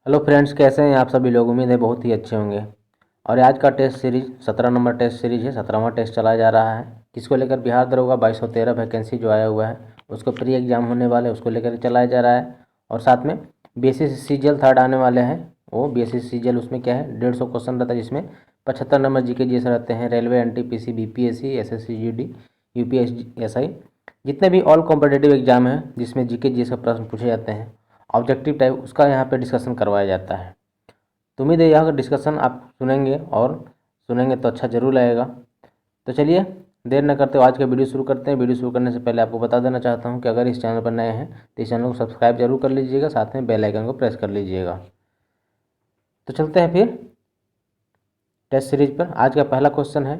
Hello friends, कैसे हैं आप सभी लोग। उम्मीद है बहुत ही अच्छे होंगे। और आज का test series 17 number test series है। 17वां टेस्ट चलाया जा रहा है, किसको लेकर? बिहार दरोगा 2213 वैकेंसी जो आया हुआ है उसको प्री एग्जाम होने वाले उसको लेकर चलाया जा रहा है। और साथ में बीएससी सीजीएल थर्ड आने वाले हैं। वो बीएससी सीजीएल उसमें क्या है, 150 क्वेश्चन रहता है, जिसमें 75 नंबर जीके जीएस रहते हैं। Railway, NTPC, BPSC, SSC GD, UPSI, जितने भी ऑल कॉम्पिटेटिव एग्जाम हैं जिसमें जीके जीएस का प्रश्न पूछे जाते हैं ऑब्जेक्टिव टाइप, उसका यहाँ पे डिस्कशन करवाया जाता है। तो उम्मीद है यहाँ का डिस्कशन आप सुनेंगे, और सुनेंगे तो अच्छा जरूर लगेगा। तो चलिए देर न करते हुए आज का वीडियो शुरू करते हैं। वीडियो शुरू करने से पहले आपको बता देना चाहता हूँ कि अगर इस चैनल पर नए हैं तो इस चैनल को सब्सक्राइब जरूर कर लीजिएगा, साथ में बेल आइकन को प्रेस कर लीजिएगा। तो चलते हैं फिर टेस्ट सीरीज पर। आज का पहला क्वेश्चन है,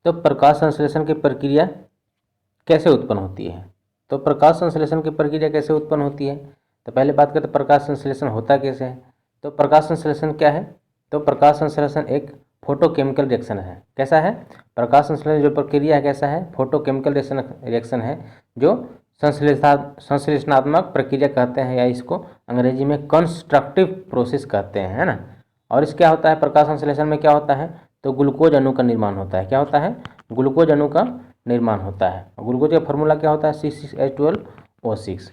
तो प्रकाश संश्लेषण की प्रक्रिया कैसे उत्पन्न होती है? तो प्रकाश संश्लेषण की प्रक्रिया कैसे उत्पन्न होती है? तो पहले बात करते हैं प्रकाश संश्लेषण होता कैसे है। तो प्रकाश संश्लेषण क्या है? तो प्रकाश संश्लेषण एक फोटोकेमिकल रिएक्शन है। कैसा है? प्रकाश संश्लेषण जो प्रक्रिया है कैसा है? फोटोकेमिकल रिएक्शन है, जो संश्लेषणात्मक प्रक्रिया कहते हैं, या इसको अंग्रेजी में कंस्ट्रक्टिव प्रोसेस कहते हैं, है ना। और इस क्या होता है, प्रकाश संश्लेषण में क्या होता है? तो ग्लूकोज अणु का निर्माण होता है। क्या होता है? ग्लूकोज अणु का निर्माण होता है। ग्लूकोज का फॉर्मूला क्या होता है? C6H12O6।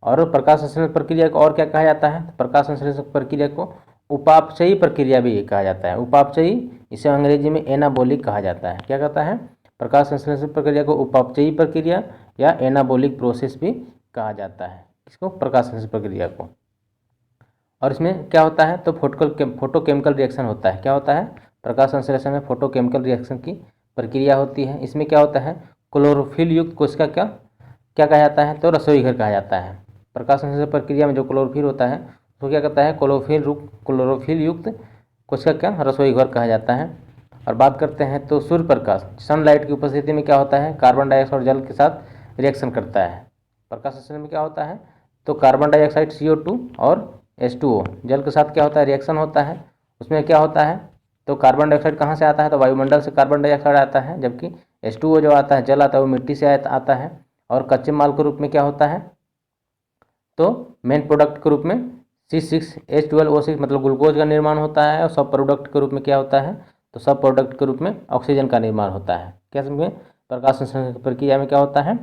और प्रकाश संश्लेषण प्रक्रिया को और क्या कहा जाता है? प्रकाश संश्लेषण प्रक्रिया को उपापचयी प्रक्रिया भी कहा जाता है। उपापचयी, इसे अंग्रेजी में एनाबोलिक कहा जाता है। क्या कहता है? प्रकाश संश्लेषण प्रक्रिया को उपापचयी प्रक्रिया या एनाबोलिक प्रोसेस भी कहा जाता है। इसको प्रकाश संश्लेषण प्रक्रिया को। और इसमें क्या होता है? तो फोटोकेमिकल रिएक्शन होता है। क्या होता है? प्रकाश संश्लेषण में फोटोकेमिकल रिएक्शन की प्रक्रिया होती है। इसमें क्या होता है? क्लोरोफिल युक्त कोशिका क्या क्या कहा जाता है? तो रसोई घर कहा जाता है। प्रकाश संश्लेषण प्रक्रिया में जो क्लोरोफिल होता है उसको क्या कहता है? क्लोरोफिल युक्त कोशिका क्या रसोई घर कहा जाता है। और बात करते हैं तो सूर्य प्रकाश, सनलाइट की उपस्थिति में क्या होता है? कार्बन डाइऑक्साइड जल के साथ रिएक्शन करता है। प्रकाश संश्लेषण में क्या होता है? तो कार्बन डाइऑक्साइड CO2 और H2O जल के साथ क्या होता है? रिएक्शन होता है। उसमें क्या होता है? तो कार्बन डाइऑक्साइड कहाँ से आता है? तो वायुमंडल से कार्बन डाइऑक्साइड आता है, जबकि H2O जो आता है, जल आता है, वो मिट्टी से आता है। और कच्चे माल के रूप में क्या होता है? तो मेन प्रोडक्ट के रूप में C6H12O6 मतलब ग्लूकोज का निर्माण होता है। और सब प्रोडक्ट के रूप में क्या होता है? तो सब प्रोडक्ट के रूप में ऑक्सीजन का निर्माण होता है। क्या समझे? प्रकाश संश्लेषण प्रक्रिया में क्या होता है?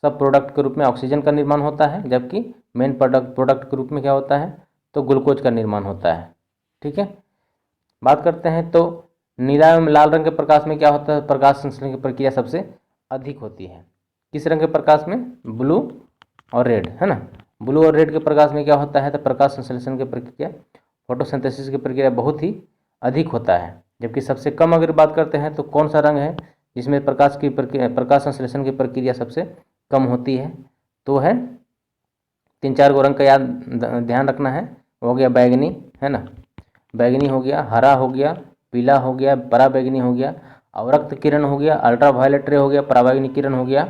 सब प्रोडक्ट के रूप में ऑक्सीजन का निर्माण होता है, जबकि मेन प्रोडक्ट के रूप में क्या होता है? तो ग्लूकोज का निर्माण होता है। ठीक है। बात करते हैं तो नीला एवं लाल रंग के प्रकाश में क्या होता है? प्रकाश संश्लेषण की प्रक्रिया सबसे अधिक होती है। किस रंग के प्रकाश में? ब्लू और रेड, है ना। ब्लू और रेड के प्रकाश में क्या होता है? तो प्रकाश संश्लेषण की प्रक्रिया, फोटोसिंथेसिस की प्रक्रिया बहुत ही अधिक होता है। जबकि सबसे कम अगर बात करते हैं तो कौन सा रंग है जिसमें प्रकाश संश्लेषण की प्रक्रिया सबसे कम होती है? तो है 3-4 गो रंग का याद ध्यान रखना है। हो गया बैगनी, है ना, बैगनी हो गया, हरा हो गया, पीला हो गया, परा बैगनी हो गया, अवरक्त किरण हो गया, अल्ट्रा वायलेट रे हो गया, पराबैंगनी किरण हो गया,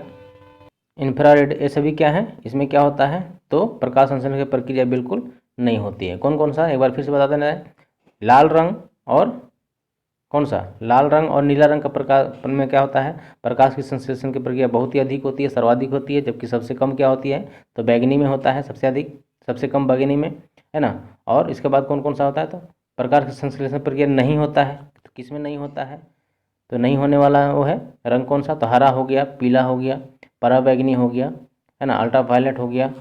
इंफ्रारेड। ये सभी क्या है? इसमें क्या होता है? तो प्रकाश संश्लेषण की प्रक्रिया बिल्कुल नहीं होती है। कौन कौन सा? एक बार फिर से बता देना है। लाल रंग और कौन सा? लाल रंग और नीला रंग का प्रकाश में क्या होता है? प्रकाश की संश्लेषण की प्रक्रिया बहुत ही अधिक होती है, सर्वाधिक होती है। जबकि सबसे कम क्या होती है? तो बैगनी में होता है सबसे अधिक, सबसे कम बैगनी में, है ना। और इसके बाद कौन कौन सा होता है? तो प्रकाश की संश्लेषण प्रक्रिया नहीं होता है। तो किस में नहीं होता है? तो नहीं होने वाला वो है रंग कौन सा? तो हरा हो गया, पीला हो गया, परा बैगनी हो गया, है ना, अल्ट्रा वायलेट हो गया,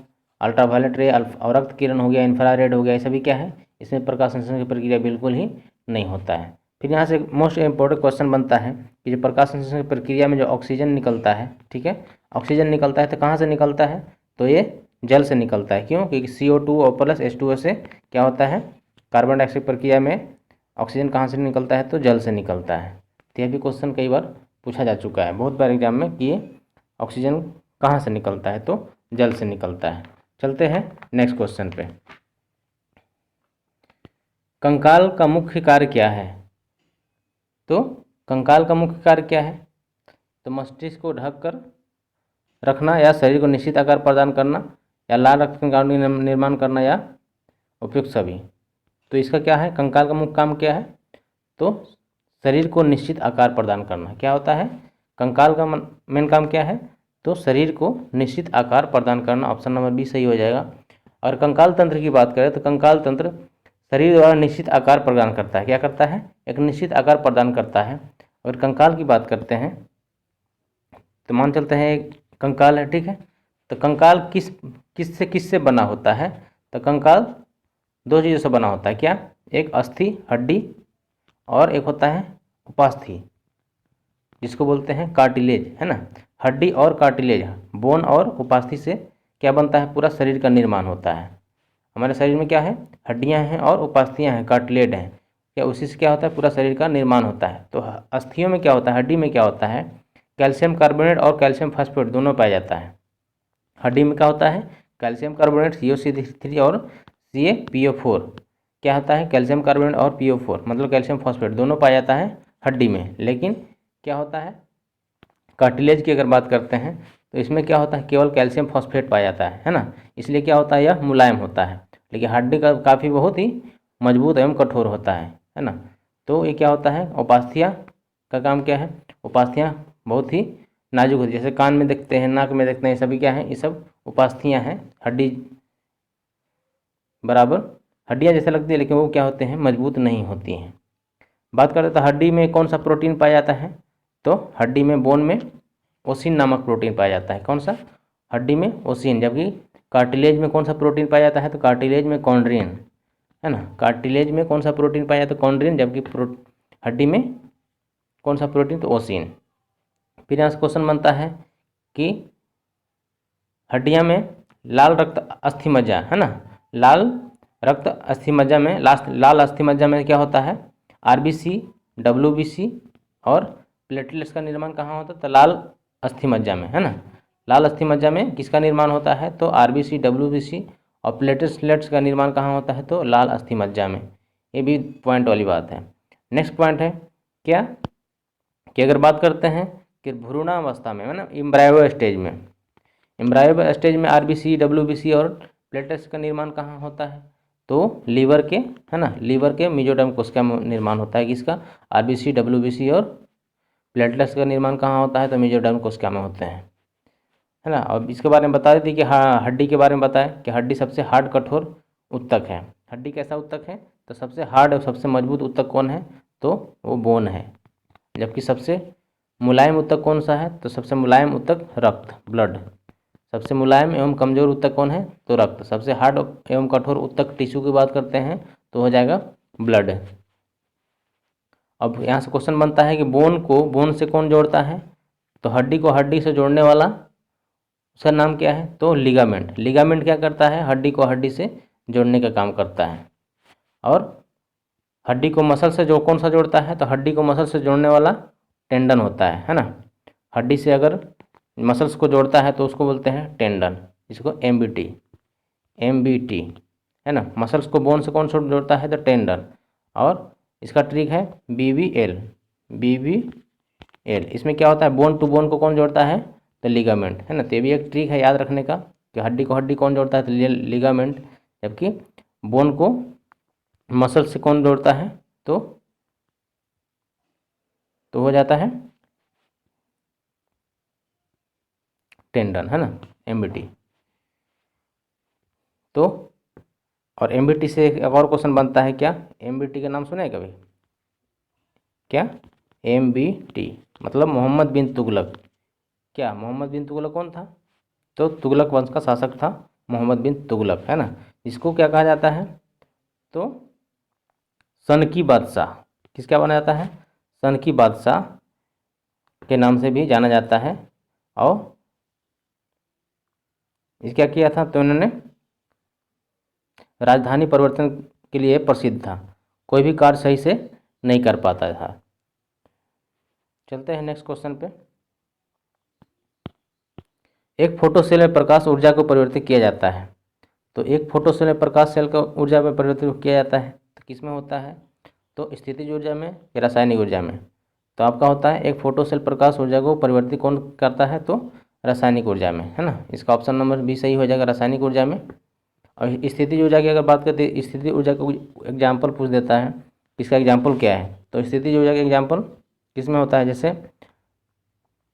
अल्ट्रा वायलेट रे, अवरक्त किरण हो गया, इंफ्रारेड हो गया। ये सभी क्या है? इसमें प्रकाश संश्लेषण की प्रक्रिया बिल्कुल ही नहीं होता है। फिर यहाँ से मोस्ट इम्पोर्टेंट क्वेश्चन बनता है कि जो प्रकाश संश्लेषण की प्रक्रिया में जो ऑक्सीजन निकलता है, ठीक है, ऑक्सीजन निकलता है, तो कहाँ से निकलता है? तो ये जल से निकलता है। क्यों? क्योंकि CO2 और प्लस H2O से क्या होता है? कार्बन डाइऑक्साइड प्रक्रिया में ऑक्सीजन कहाँ से निकलता है? तो जल से निकलता है। तो यह भी क्वेश्चन कई बार पूछा जा चुका है बहुत बार एग्जाम में कि ये ऑक्सीजन कहाँ से निकलता है? तो जल से निकलता है। चलते हैं नेक्स्ट क्वेश्चन पे। कंकाल का मुख्य कार्य क्या है? तो कंकाल का मुख्य कार्य क्या है? तो मस्तिष्क को ढककर रखना, या शरीर को निश्चित आकार प्रदान करना, या लाल रक्त कणिकाओं का निर्माण करना, या उपयुक्त सभी। तो इसका क्या है? कंकाल का मुख्य काम क्या है? तो शरीर को निश्चित आकार प्रदान करना। क्या होता है? कंकाल का मेन काम क्या है? तो शरीर को निश्चित आकार प्रदान करना। ऑप्शन नंबर बी सही हो जाएगा। और कंकाल तंत्र की बात करें तो कंकाल तंत्र शरीर द्वारा निश्चित आकार प्रदान करता है। क्या करता है? एक निश्चित आकार प्रदान करता है। अगर कंकाल की बात करते हैं तो मान चलते हैं एक कंकाल है, ठीक है। तो कंकाल किससे बना होता है? तो कंकाल दो चीज़ों से बना होता है। क्या? एक अस्थि हड्डी और एक होता है उपास्थि, जिसको बोलते हैं कार्टिलेज, है ना। हड्डी और कार्टिलेज, बोन और उपास्थि से क्या बनता है? पूरा शरीर का निर्माण होता है। हमारे शरीर में क्या है? हड्डियां हैं और उपास्थियां हैं, कार्टिलेज हैं। क्या उसी से क्या होता है? पूरा शरीर का निर्माण होता है। तो अस्थियों में क्या होता है? हड्डी में क्या होता है? कैल्शियम कार्बोनेट और कैल्शियम फास्फेट दोनों पाया जाता है। हड्डी में क्या होता है? कैल्शियम कार्बोनेट CaCO3 और CaPO4। क्या होता है? कैल्शियम कार्बोनेट और PO4 मतलब कैल्शियम फॉस्फेट दोनों पाया जाता है हड्डी में। लेकिन क्या होता है? कार्टिलेज की अगर बात करते हैं तो इसमें क्या होता है? केवल कैल्शियम फॉस्फेट पाया जाता है ना। इसलिए क्या होता है? यह मुलायम होता है। लेकिन हड्डी का काफ़ी बहुत ही मजबूत एवं कठोर होता है ना। तो ये क्या होता है? उपास्थियाँ का काम क्या है? उपास्थियाँ बहुत ही नाजुक होती है, जैसे कान में देखते हैं, नाक में देखते हैं, ये सभी क्या है? ये सब उपास्थियाँ हैं। हड्डी बराबर हड्डियाँ जैसे लगती है लेकिन वो क्या होते हैं? मजबूत नहीं होती हैं। बात करते तो हड्डी में कौन सा प्रोटीन पाया जाता है? तो हड्डी में, बोन में ओसिन नामक प्रोटीन पाया जाता है। कौन सा? हड्डी में ओसिन। जबकि कार्टिलेज में कौन सा प्रोटीन पाया जाता है? तो कार्टिलेज में कॉन्ड्रियन, है ना। कार्टिलेज में कौन सा प्रोटीन पाया जाता है? कॉन्ड्रियन। जबकि हड्डी में कौन सा प्रोटीन? तो ओसिन। फिर यहाँ से क्वेश्चन बनता है कि हड्डियाँ में लाल रक्त अस्थिमज्जा, है ना। लाल रक्त अस्थिमज्जा में लाल अस्थिमज्जा में क्या होता है? RBC, WBC और प्लेटलेट्स का निर्माण कहाँ होता है? तो लाल अस्थिमज्जा में, है ना। लाल अस्थिमज्जा में किसका निर्माण होता है? तो RBC, WBC और प्लेटलेट्स का निर्माण कहाँ होता है? तो लाल अस्थिमज्जा में। ये भी पॉइंट वाली बात है। नेक्स्ट पॉइंट है क्या कि अगर बात करते हैं कि भ्रूणावस्था में, है ना, एम्ब्रायो स्टेज में, एम्ब्रायो स्टेज में RBC, WBC और प्लेटलेट्स का निर्माण कहाँ होता है? तो लीवर के, है ना, लीवर के मेसोडर्म कोशिका में निर्माण होता है। किसका? RBC, WBC और प्लेटलेट्स का निर्माण कहाँ होता है? तो मेसोडर्म कोशिका में होते हैं, है ना। और इसके बारे में बता देती कि हाँ, हड्डी के बारे में बताएं कि हड्डी सबसे हार्ड कठोर उत्तक है। हड्डी कैसा उत्तक है? तो सबसे हार्ड और सबसे मजबूत उत्तक कौन है? तो वो बोन है। जबकि सबसे मुलायम उत्तक कौन सा है? तो सबसे मुलायम उत्तक रक्त, ब्लड। सबसे मुलायम एवं कमजोर उत्तक कौन है? तो रक्त। सबसे हार्ड एवं कठोर उत्तक टिश्यू की बात करते हैं तो हो जाएगा ब्लड। अब यहाँ से क्वेश्चन बनता है कि बोन से कौन जोड़ता है? तो हड्डी को हड्डी से जोड़ने वाला, उसका नाम क्या है? तो लिगामेंट। लिगामेंट क्या करता है? हड्डी को हड्डी से जोड़ने का काम करता है। और हड्डी को मसल से कौन सा जोड़ता है? तो हड्डी को मसल से जोड़ने वाला टेंडन होता है ना। हड्डी से अगर मसल्स को जोड़ता है तो उसको बोलते हैं टेंडन, इसको एमबीटी, है ना। मसल्स को बोन से कौन सा जोड़ता है? तो टेंडन। और इसका ट्रिक है बीबीएल। इसमें क्या होता है? बोन टू बोन को कौन जोड़ता है? तो लिगामेंट, है ना। तो ये भी एक ट्रिक है याद रखने का कि हड्डी को हड्डी कौन जोड़ता है? तो लिगामेंट। जबकि बोन को मसल से कौन जोड़ता है? तो हो जाता है टेंडन, है ना, एमबीटी। तो और एमबीटी से एक और क्वेश्चन बनता है क्या? एमबीटी का नाम सुना है कभी? क्या? एमबीटी मतलब मोहम्मद बिन तुगलक। क्या मोहम्मद बिन तुगलक कौन था? तो तुगलक वंश का शासक था मोहम्मद बिन तुगलक, है ना। इसको क्या कहा जाता है? तो सनकी बादशाह। किसका बना जाता है? सनकी बादशाह के नाम से भी जाना जाता है। और इस क्या किया था? तो इन्होंने राजधानी परिवर्तन के लिए प्रसिद्ध था। कोई भी कार्य सही से नहीं कर पाता था। चलते हैं नेक्स्ट क्वेश्चन पे। एक फोटो सेल में प्रकाश ऊर्जा को परिवर्तित किया जाता है। तो एक फोटो सेल में प्रकाश सेल को ऊर्जा में परिवर्तित किया जाता है तो किस में होता है? तो स्थितिज ऊर्जा में या रासायनिक ऊर्जा में? तो आपका होता है एक फोटो सेल प्रकाश ऊर्जा को परिवर्तित कौन करता है? तो रासायनिक ऊर्जा में, है ना। इसका ऑप्शन नंबर बी सही हो जाएगा, रासायनिक ऊर्जा में। और स्थितिज ऊर्जा की अगर बात करते हैं, स्थितिज ऊर्जा को एग्जाम्पल पूछ देता है, इसका एग्जाम्पल क्या है? तो स्थितिज ऊर्जा का एग्जाम्पल किस में होता है? जैसे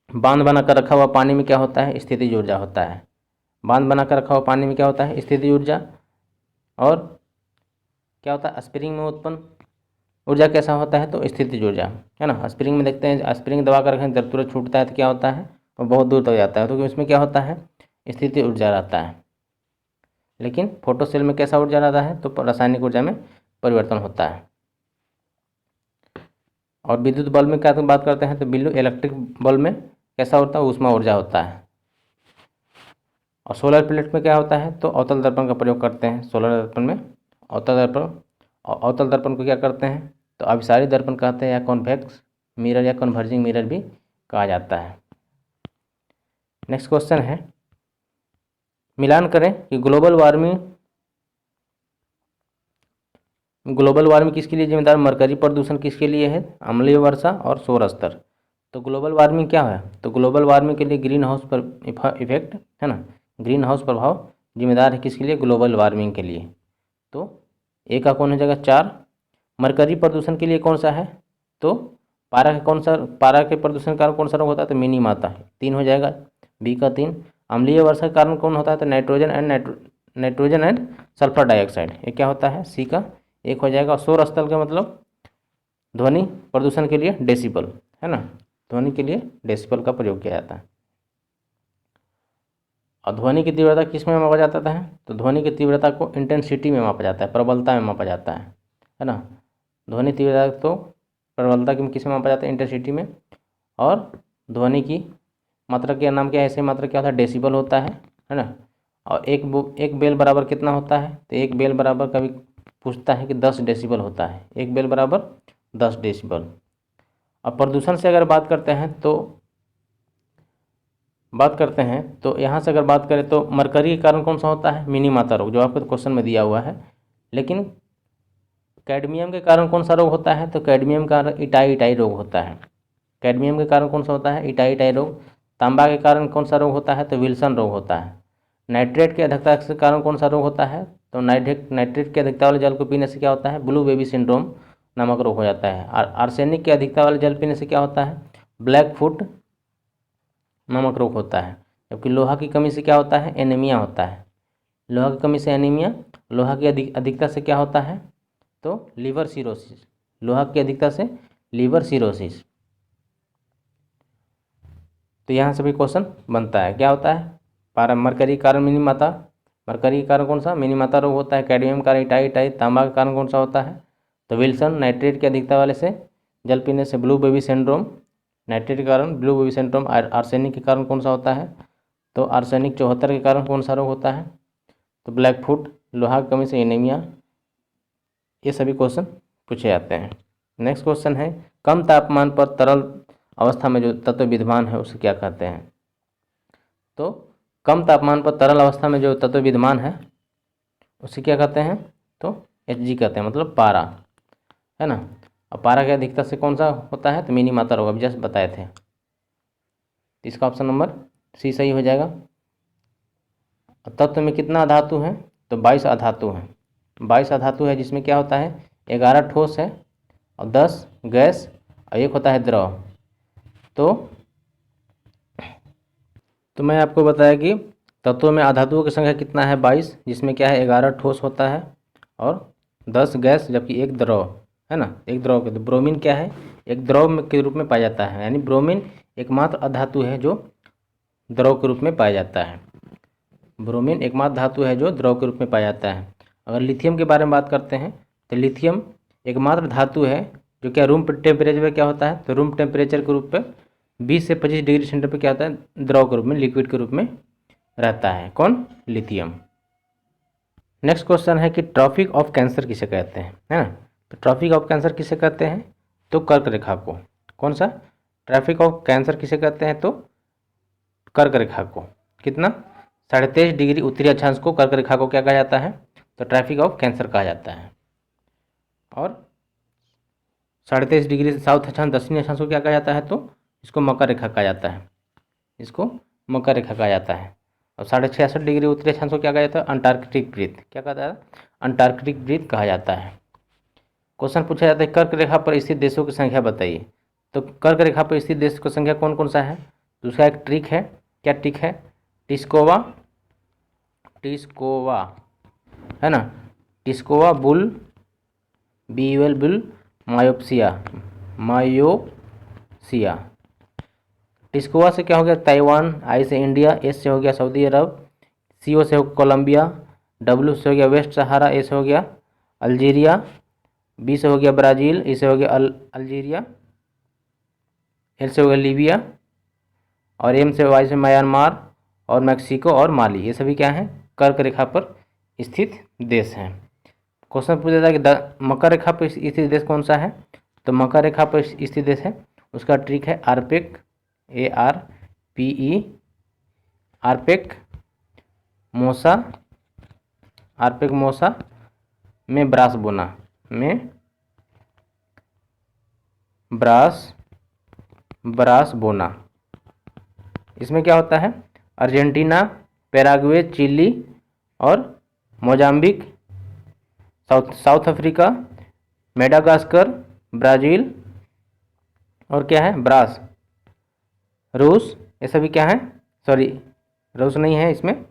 बांध बना कर रखा हुआ पानी में क्या होता है? स्थितिज ऊर्जा होता है। बांध बना कर रखा हुआ पानी में क्या होता है, स्थितिज ऊर्जा। और क्या होता है, स्प्रिंग में उत्पन्न ऊर्जा कैसा होता है, तो स्थितिज ऊर्जा, है ना। स्प्रिंग में देखते हैं, स्प्रिंग दबा कर रखें जब तुरंत छूटता है तो क्या होता है, वो बहुत दूर तक जाता है, तो इसमें क्या होता है, स्थितिज ऊर्जा रहता है। लेकिन फोटो सेल में कैसा ऊर्जा रहता है, तो रासायनिक ऊर्जा में परिवर्तन होता है। और विद्युत बल्ब में क्या बात करते हैं, तो बिल्कुल इलेक्ट्रिक बल्ब में कैसा होता है, ऊष्मा ऊर्जा होता है। और सोलर प्लेट में क्या होता है, तो अवतल दर्पण का प्रयोग करते हैं। सोलर दर्पण में अवतल दर्पण, और अवतल दर्पण को क्या करते हैं, तो अभिसारी दर्पण कहते हैं, या कॉन्वेक्स मिरर या कन्वर्जिंग मिरर भी कहा जाता है। नेक्स्ट क्वेश्चन है, मिलान करें कि ग्लोबल वार्मिंग किसके लिए जिम्मेदार, मरकरी प्रदूषण किसके लिए है, अम्लीय वर्षा और सौर स्तर। तो ग्लोबल वार्मिंग क्या है, तो ग्लोबल वार्मिंग के लिए ग्रीन हाउस पर इफेक्ट, है ना, ग्रीन हाउस प्रभाव जिम्मेदार है किसके लिए, ग्लोबल वार्मिंग के लिए। तो ए का कौन हो जाएगा, 4। मरकरी प्रदूषण के लिए कौन सा है, तो पारा के प्रदूषण के कारण कौन सा रोग होता है, तो मिनी माता है, 3 हो जाएगा, बी का 3। अम्लीय वर्षा के कारण कौन होता है, तो नाइट्रोजन एंड सल्फर डाइऑक्साइड, ये क्या होता है, सी का 1 हो जाएगा। सौर स्थल का मतलब ध्वनि प्रदूषण के लिए डेसिबल, है ना, ध्वनि के लिए डेसिबल का प्रयोग किया जाता है। और ध्वनि की तीव्रता किस में मापा जाता है, तो ध्वनि की तीव्रता को इंटेंसिटी में मापा जाता है, प्रबलता में मापा जाता है ना। ध्वनि तीव्रता तो प्रबलता की किस में मापा जाता है, इंटेंसिटी में। और ध्वनि की मात्रा का नाम क्या है, ऐसे मात्रा क्या होता है, डेसिबल होता है ना। और एक बेल बराबर कितना होता है, तो एक बेल बराबर कभी पूछता है कि 10 डेसिबल होता है, एक बेल बराबर 10 डेसिबल। और प्रदूषण से अगर बात करते हैं तो यहाँ से अगर बात करें तो मरकरी के कारण कौन सा होता है, मिनी माता रोग, जो आपको क्वेश्चन में दिया हुआ है। लेकिन कैडमियम के कारण कौन सा रोग होता है, तो कैडमियम के कारण इटाई रोग होता है। कैडमियम के कारण कौन सा होता है, इटाई रोग। तांबा के कारण कौन सा रोग होता है, तो विल्सन रोग होता है। नाइट्रेट की अधिकता के कारण कौन सा रोग होता है, तो नाइट्रेट की अधिकता वाले जल को पीने से क्या होता है, ब्लू बेबी सिंड्रोम नामक रोग हो जाता है। आर्सेनिक की अधिकता वाले जल पीने से क्या होता है, ब्लैक फुट नामक रोग होता है। जबकि लोहा की कमी से क्या होता है, एनीमिया होता है। लोहा की कमी से एनीमिया, लोहा की अधिकता से क्या होता है, तो लीवर सिरोसिस, लोहा की अधिकता से लीवर सिरोसिस। तो यहाँ से भी क्वेश्चन बनता है, क्या होता है, मरकरी कारण मिनी माता, मरकरी के कारण कौन सा, मिनी माता रोग होता है। कैडमियम कारण इटाई, तांबा के कारण कौन सा होता है, तो विल्सन। नाइट्रेट की अधिकता वाले से जल पीने से ब्लू बेबी सिंड्रोम, नाइट्रेट के कारण ब्लू बेबी सिंड्रोम। आर्सेनिक के कारण कौन सा होता है, तो आर्सेनिक 74 के कारण कौन सा रोग होता है, तो ब्लैक फुट। लोहा की कमी से एनीमिया। ये सभी क्वेश्चन पूछे जाते हैं। नेक्स्ट क्वेश्चन है, कम तापमान पर तरल अवस्था में जो तत्व विद्यमान है उसे क्या कहते हैं। तो कम तापमान पर तरल अवस्था में जो तत्व विद्यमान है उसे क्या कहते हैं, तो Hg कहते हैं, मतलब पारा, है ना। और पारा की अधिकता से कौन सा होता है, तो मिनी मात्रा रोग, अभी जस्ट बताए थे। इसका ऑप्शन नंबर सी सही हो जाएगा। तत्व में कितना अधातु है, तो 22 अधातु हैं। 22 अधातु है, जिसमें क्या होता है, 11 ठोस है और 10 गैस और 1 होता है द्रव। तो मैं आपको बताया कि तत्वों में अधातुओं की संख्या कितना है, 22, जिसमें क्या है 11 ठोस होता है और 10 गैस, जबकि 1 द्रव, है ना। एक द्रव के, तो ब्रोमीन क्या है, एक द्रव के रूप में पाया जाता है, यानी ब्रोमीन एकमात्र अधातु है जो द्रव के रूप में पाया जाता है। ब्रोमीन एकमात्र धातु है जो द्रव के रूप में पाया जाता है। अगर लिथियम के बारे में बात करते हैं तो लिथियम एकमात्र धातु है जो क्या रूम टेम्परेचर पर क्या होता है, तो रूम टेम्परेचर के रूप में 20 से 25 डिग्री सेंटीग्रेड पर क्या होता है, द्रव के रूप में, लिक्विड के रूप में रहता है। कौन, लिथियम। नेक्स्ट क्वेश्चन है कि ट्रॉफिक ऑफ कैंसर किसे कहते हैं, है ना। तो ट्रॉफिक ऑफ कैंसर किसे कहते हैं, तो कर्क रेखा को। कौन सा, ट्रैफिक ऑफ कैंसर किसे कहते हैं, तो कर्क रेखा को। कितना, 23.5 डिग्री उत्तरी अक्षांश को कर्क रेखा को क्या कहा जाता है, तो ट्रैफिक ऑफ कैंसर कहा जाता है। और 23.5 डिग्री साउथ अक्षांश, दक्षिणी अक्षांश को क्या कहा जाता है, तो इसको मकर रेखा कहा जाता है, इसको मकर रेखा कहा जाता है। और 66.5 डिग्री उत्तरी अक्षांश को क्या कहा जाता है, अंटार्कटिक वृत्त, क्या कहा जाता है, अंटार्कटिक वृत्त कहा जाता है। क्वेश्चन पूछा जाता है कर्क रेखा पर स्थित देशों की संख्या बताइए। तो कर्क रेखा पर स्थित देश की संख्या कौन कौन सा है, तो उसका एक ट्रिक है, क्या ट्रिक है, टिस्कोवा, टिस्कोवा, है ना, टिस्कोवा बुल, बीवेल बुल, मायोप्सिया, मायोप्सिया। टिस्कोवा से क्या हो गया ताइवान, आई से इंडिया, एस से हो गया सऊदी अरब, सी ओ से हो कोलंबिया, डब्ल्यू से हो गया वेस्ट सहारा, ए से हो गया अल्जीरिया, बी से हो गया ब्राज़ील, ई से हो गया अल्जीरिया, एल से हो गया लीबिया, और एम से वाई से म्यांमार और मैक्सिको और माली। ये सभी क्या हैं, कर्क रेखा पर स्थित देश हैं। क्वेश्चन पूछा था कि मकर रेखा पर स्थित देश कौन सा है, तो मकर रेखा पर स्थित देश है, उसका ट्रिक है आरपेक, ARPE, आरपेक मोसा, आरपेक मोसा में ब्रास बोना, में ब्रास बोना। इसमें क्या होता है, अर्जेंटीना, पैराग्वे, चिली और Mozambique, south Africa, Madagascar, Brazil और क्या है ब्रास, रूस, ये सभी क्या है, सॉरी रूस नहीं है इसमें,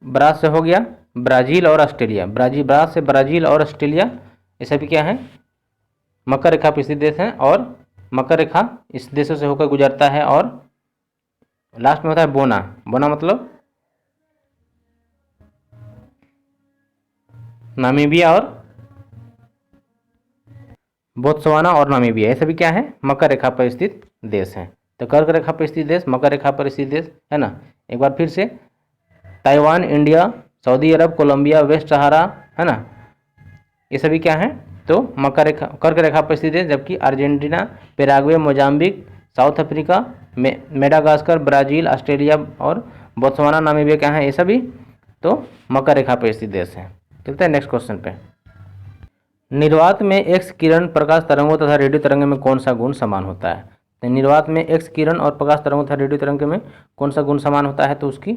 ब्रास से हो गया ब्राज़ील और ऑस्ट्रेलिया, ब्रास से ब्राज़ील और ऑस्ट्रेलिया, ये सभी क्या है मकर रेखा पर स्थित देश हैं, और मकर रेखा इस देशों से होकर गुजरता है। और लास्ट में होता है बोना, बोना मतलब नामीबिया और बोत्सवाना और नामीबिया, ये सभी क्या है मकर रेखा पर स्थित देश हैं। तो कर्क रेखा पर स्थित देश, मकर रेखा पर स्थित देश, है ना। एक बार फिर से, ताइवान, इंडिया, सऊदी अरब, कोलंबिया, वेस्ट सहारा, है ना, ये सभी क्या हैं, तो मकर रेखा, कर्क रेखा पर स्थित है। जबकि Argentina, Paraguay, Mozambique, south Africa, Madagascar, Brazil, Australia और बोत्सवाना, नामीबिया क्या हैं, ये सभी तो मकर रेखा पर स्थित देश हैं। चलते हैं नेक्स्ट क्वेश्चन पे। निर्वात में एक्स किरण, प्रकाश तरंगों तथा रेडियो तरंग में कौन सा गुण समान होता है। तो निर्वात में एक्स किरण और प्रकाश तरंगों तथा रेडियो तरंग में कौन सा गुण समान होता है, तो उसकी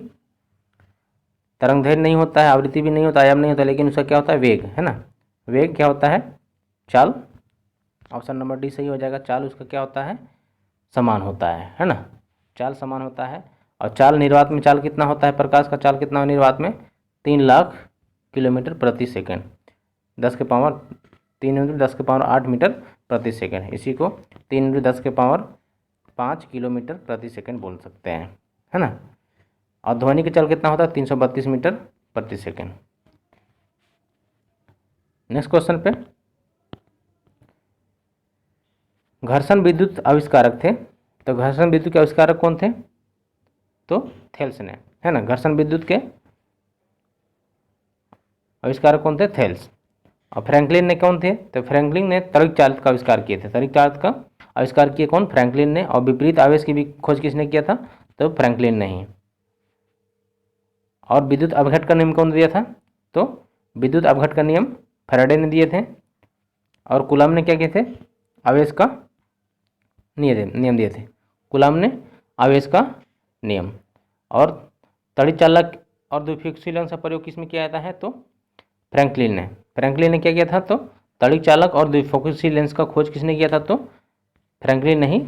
तरंगदैर्घ्य नहीं होता है, आवृत्ति भी नहीं होता, आयाम नहीं होता, लेकिन उसका क्या होता है वेग, है ना। वेग क्या होता है, चाल, ऑप्शन नंबर डी सही हो जाएगा। चाल उसका क्या होता है, समान होता है ना, चाल समान होता है। और चाल निर्वात में चाल कितना होता है, प्रकाश का चाल कितना है निर्वात में, 3 लाख किलोमीटर प्रति सेकंड, 10 के पावर 8 मीटर प्रति सेकंड। इसी को 3 × 10 के पावर 5 किलोमीटर प्रति सेकंड बोल सकते हैं, है ना। और ध्वनि का चाल कितना होता है, 332 मीटर प्रति सेकंड। नेक्स्ट क्वेश्चन पे, घर्षण विद्युत आविष्कारक थे, तो घर्षण विद्युत के आविष्कारक कौन थे, तो थेल्स ने, है ना। घर्षण विद्युत के आविष्कारक कौन थे, थेल्स। और फ्रैंकलिन ने कौन थे, तो फ्रैंकलिन ने त्वरित चालित का आविष्कार किए थे, त्वरित चालित का आविष्कार किए कौन, फ्रैंकलिन ने। और विपरीत आवेश की भी खोज किसने किया था, तो फ्रैंकलिन ने ही। और विद्युत अपघट का नियम कौन दिया था, तो विद्युत अपघट का नियम फैराडे ने दिए थे। और कूलॉम ने क्या किए थे, आवेश का नियम दिए थे, कूलॉम ने आवेश का नियम। और त्वरित चालक और द्विफक्सीय लेंस का प्रयोग किसमें किया जाता है, तो फ्रैंकलिन ने क्या किया था, तो त्वरित चालक और द्विफोकसीय लेंस का खोज किसने किया था, तो फ्रैंकलिन ने ही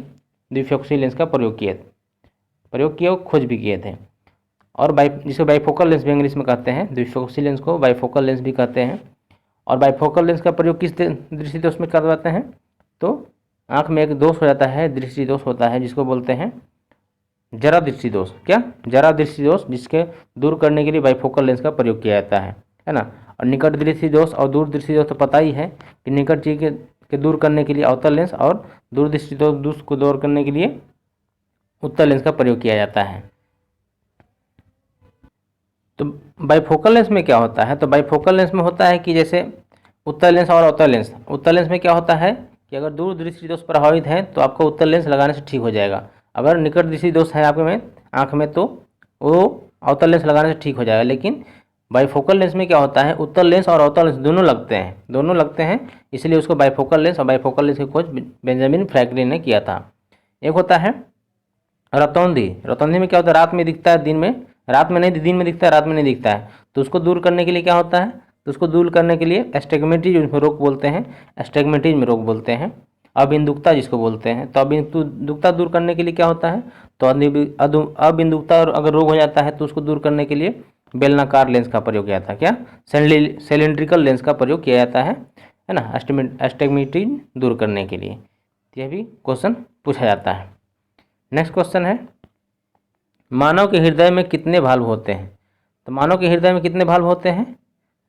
द्विफोकसीय लेंस का प्रयोग किया और खोज भी किए थे। और जिसको बाइफोकल लेंस भी इंग्लिश में कहते हैं, द्विफोकसीय लेंस को बाइफोकल लेंस भी कहते हैं। और बाइफोकल लेंस का प्रयोग किस दृष्टि दोष में करवाते हैं, तो आँख में एक दोष हो जाता है, दृष्टि दोष होता है, जिसको बोलते हैं जरा दृष्टि दोष। क्या, जरा दृष्टि दोष, जिसके दूर करने के लिए बाइफोकल लेंस का प्रयोग किया जाता है ना। और निकट दृष्टि दोष और दूर दृष्टि दोष तो पता ही है कि निकट चीज के दूर करने के लिए अवतल लेंस और दूर दृष्टि दोष को दूर करने के लिए उत्तल लेंस का प्रयोग किया जाता है। तो बाइफोकल लेंस में क्या होता है, तो बाइफोकल लेंस में होता है कि जैसे उत्तल लेंस और अवतल लेंस, उत्तल लेंस में क्या होता है कि अगर दूर दृष्टि दोष प्रभावित है तो आपको उत्तल लेंस लगाने से ठीक हो जाएगा। अगर निकट दृष्टि दोष है आपके में आँख में, तो वो अवतल लेंस लगाने से ठीक हो जाएगा। लेकिन बाइफोकल लेंस में क्या होता है, उत्तल लेंस और अवतल लेंस दोनों लगते हैं, इसलिए उसको बाइफोकल लेंस और बाइफोकल लेंस की खोज बेंजामिन फ्रैंकलिन ने किया था। एक होता है रतौंधी में क्या होता है, रात में दिखता है, दिन में दिखता है, रात में नहीं दिखता है। तो उसको दूर करने के लिए क्या होता है, तो उसको दूर करने के लिए एस्टिग्मेटिज्म रोग बोलते हैं, अबिंदुकता जिसको बोलते हैं। तो अबिंदुकता दूर करने के लिए क्या होता है, तो अबिंदुकता अगर रोग हो जाता है तो उसको दूर करने के लिए बेलनाकार लेंस का प्रयोग किया जाता है। क्या? सिलिंड्रिकल लेंस का प्रयोग किया जाता है ना, एस्टिग्मेटिज्म दूर करने के लिए। यह भी क्वेश्चन पूछा जाता है। नेक्स्ट क्वेश्चन है, मानव के हृदय में कितने भाल्व होते हैं? तो मानव के हृदय में कितने भाल्व होते हैं?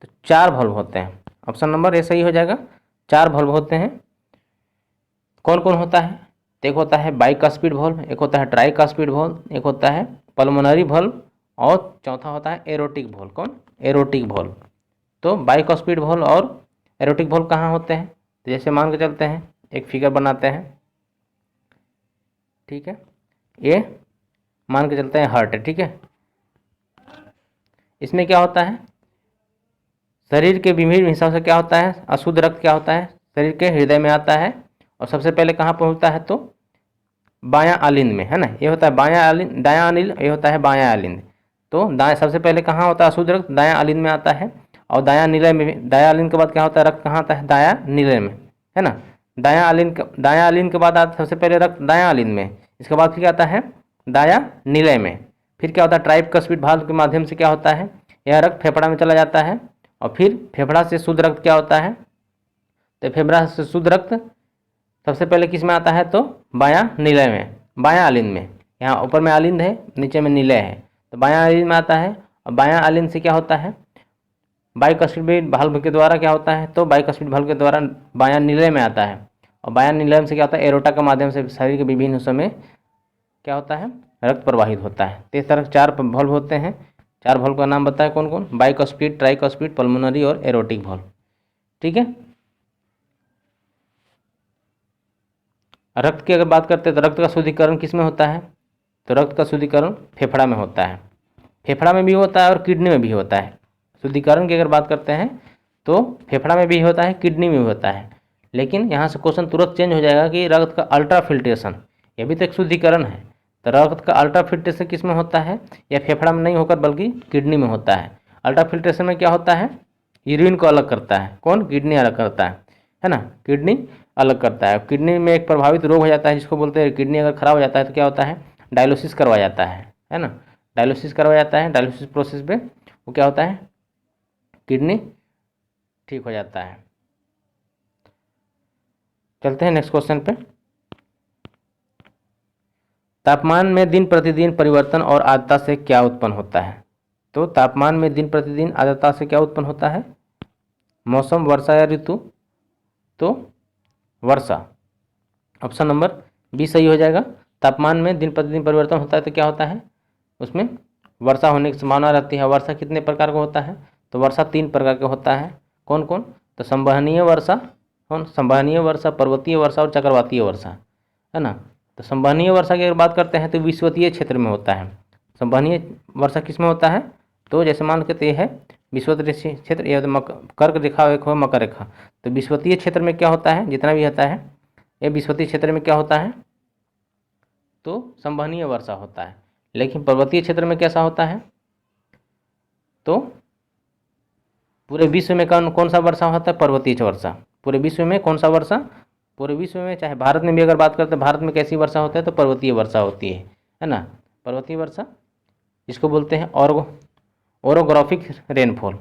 तो 4 भाल्व होते हैं। ऑप्शन नंबर ए सही हो जाएगा, 4 भाल्व होते हैं। कौन कौन होता है? तो एक होता है बाइकास्पिड भाल्व, एक होता है ट्राइकास्पिड भाल्व, एक होता है पल्मोनरी भाल्व और चौथा होता है एरोटिक भाल्व। कौन? Aortic valve. तो बाइकास्पिड भाल्व और एरोटिक भाल्व कहाँ होते हैं? तो जैसे मान के चलते हैं, एक फिगर बनाते हैं, ठीक है, ये मान के चलते हैं हार्ट है, ठीक है। इसमें क्या होता है, शरीर के विभिन्न हिस्सों से क्या होता है, अशुद्ध रक्त क्या होता है, शरीर के हृदय में आता है और सबसे पहले कहाँ पहुँचता है? तो बायां आलिंद में, है ना, ये होता है बायां आलिंद, दायां आलिंद, ये होता है बायां आलिंद। तो दाएं सबसे पहले कहाँ होता है अशुद्ध रक्त? दायां आलिंद में आता है। और दायां निलय में भी, दायां आलिंद के बाद क्या होता है, रक्त कहाँ आता है? दायां निलय में, है ना। दायां आलिंद के बाद आता सबसे पहले रक्त दायां आलिंद में, इसके बाद फिर क्या आता है? दायां निलय में। फिर क्या होता है? ट्राइकस्पिड भाल्व के माध्यम से क्या होता है, यह रक्त फेफड़ा में चला जाता है और फिर फेफड़ा से शुद्ध रक्त क्या होता है, तो फेफड़ा से शुद्ध रक्त सबसे पहले किस में आता है? तो बायां निलय में, बायां आलिंद में। यहाँ ऊपर में आलिंद है, नीचे में निलय है, तो बायां आलिंद में आता है। और बायां आलिंद से क्या होता है, बाइकास्पिड भाल्व के द्वारा क्या होता है, तो बाइकास्पिड भाल्व के द्वारा बायां निलय में आता है। और बायां निलय से क्या होता है, एरोटा के माध्यम से शरीर के विभिन्न हिस्सों में क्या होता है, रक्त प्रवाहित होता है। तो इस तरह 4 भाल्व होते हैं। 4 भाल्व का नाम बताए कौन कौन? बाइकास्पिड, ट्राइकास्पिड, पल्मोनरी और एरोटिक भाल्व, ठीक है। रक्त की अगर बात करते हैं तो रक्त का शुद्धिकरण किस में होता है? तो रक्त का शुद्धिकरण फेफड़ा में होता है। फेफड़ा में भी होता है और किडनी में भी होता है। शुद्धिकरण की अगर बात करते हैं तो फेफड़ा में भी होता है, किडनी में भी होता है। लेकिन यहाँ से क्वेश्चन तुरंत चेंज हो जाएगा कि रक्त का अल्ट्रा फिल्ट्रेशन, यह भी तो एक शुद्धिकरण है। तो रक्त का अल्ट्रा फिल्ट्रेशन किस में होता है? यह फेफड़ा में नहीं होकर बल्कि किडनी में होता है। अल्ट्रा फिल्ट्रेशन में क्या होता है? यूरिन को अलग करता है। कौन? किडनी अलग करता है ना, किडनी अलग करता है। किडनी में एक प्रभावित रोग हो जाता है जिसको बोलते हैं, किडनी अगर खराब हो जाता है तो क्या होता है, डायलिसिस करवाया जाता है ना, डायलिसिस करवाया जाता है। डायलिसिस प्रोसेस पे वो क्या होता है, किडनी ठीक हो जाता है। चलते हैं नेक्स्ट क्वेश्चन पे। तापमान में दिन प्रतिदिन परिवर्तन और आर्द्रता से क्या उत्पन्न होता है? तो तापमान में दिन प्रतिदिन आर्द्रता से क्या उत्पन्न होता है? मौसम, वर्षा या ऋतु? तो वर्षा। ऑप्शन नंबर बी सही हो जाएगा। तापमान में दिन प्रतिदिन परिवर्तन होता है तो क्या होता है, उसमें वर्षा होने की संभावना रहती है। वर्षा कितने प्रकार का होता है? तो वर्षा 3 प्रकार का होता है। कौन कौन? तो संवहनीय वर्षा, कौन? संवहनीय वर्षा, पर्वतीय वर्षा और चक्रवातीय वर्षा, है ना। तो संवहनीय वर्षा की अगर बात करते हैं तो विषुवतीय क्षेत्र में होता है। संवहनीय वर्षा किस में होता है? तो जैसे मान के ये है विषुवतीय क्षेत्र, ये कर्क रेखा एक हो, मकर रेखा। तो विषुवतीय क्षेत्र में क्या होता है, जितना भी होता है ये विषुवतीय क्षेत्र में क्या होता है, तो संवहनीय वर्षा होता है। लेकिन पर्वतीय क्षेत्र में कैसा होता है, तो पूरे विश्व में कौन सा वर्षा होता है? पर्वतीय वर्षा। पूरे विश्व में कौन सा वर्षा? पूरे विश्व में, चाहे भारत में भी अगर बात करते हैं, भारत में कैसी वर्षा होती है? तो पर्वतीय वर्षा होती है ना। पर्वतीय वर्षा जिसको बोलते हैं ओरोग्राफिक रेनफॉल।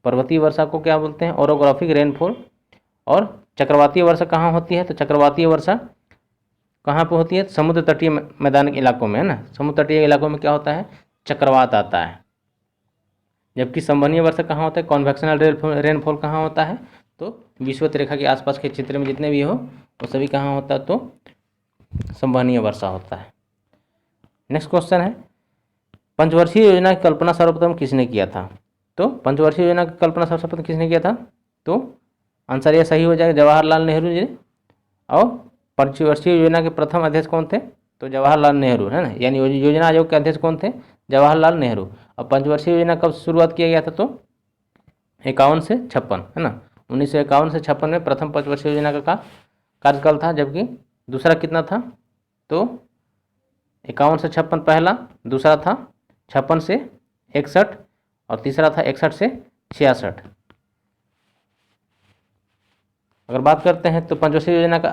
पर्वतीय वर्षा को क्या बोलते हैं? Orographic rainfall. और चक्रवातीय वर्षा कहाँ होती है? तो चक्रवातीय वर्षा कहाँ पे होती है? समुद्र तटीय मैदान के इलाकों में, है ना। समुद्र तटीय इलाकों में क्या होता है? चक्रवात आता है। जबकि संवहनीय वर्षा कहाँ होता है? कॉन्वेक्शनल रेनफॉल कहाँ होता है? तो विषुवत रेखा के आसपास के क्षेत्र में जितने भी हो वो सभी कहाँ होता है? तो संवहनीय वर्षा होता है। नेक्स्ट क्वेश्चन है, पंचवर्षीय योजना की कल्पना सर्वप्रथम किसने किया था? तो पंचवर्षीय योजना की कल्पना सर्वप्रथम किसने किया था? तो आंसर ये सही हो जाएगा, जवाहरलाल नेहरू जी। और पंचवर्षीय योजना के प्रथम अध्यक्ष कौन थे? तो जवाहरलाल नेहरू, है ना। यानी योजना आयोग के अध्यक्ष कौन थे? जवाहरलाल नेहरू। और पंचवर्षीय योजना कब शुरुआत किया गया था? तो 51 से 56, है ना। 1951 से 56 में प्रथम पंचवर्षीय योजना का कार्यकाल था। जबकि दूसरा कितना था? तो 51 से 56 पहला, दूसरा था 56 से 61 और तीसरा था 61 से 66। अगर बात करते हैं तो पंचवर्षीय योजना का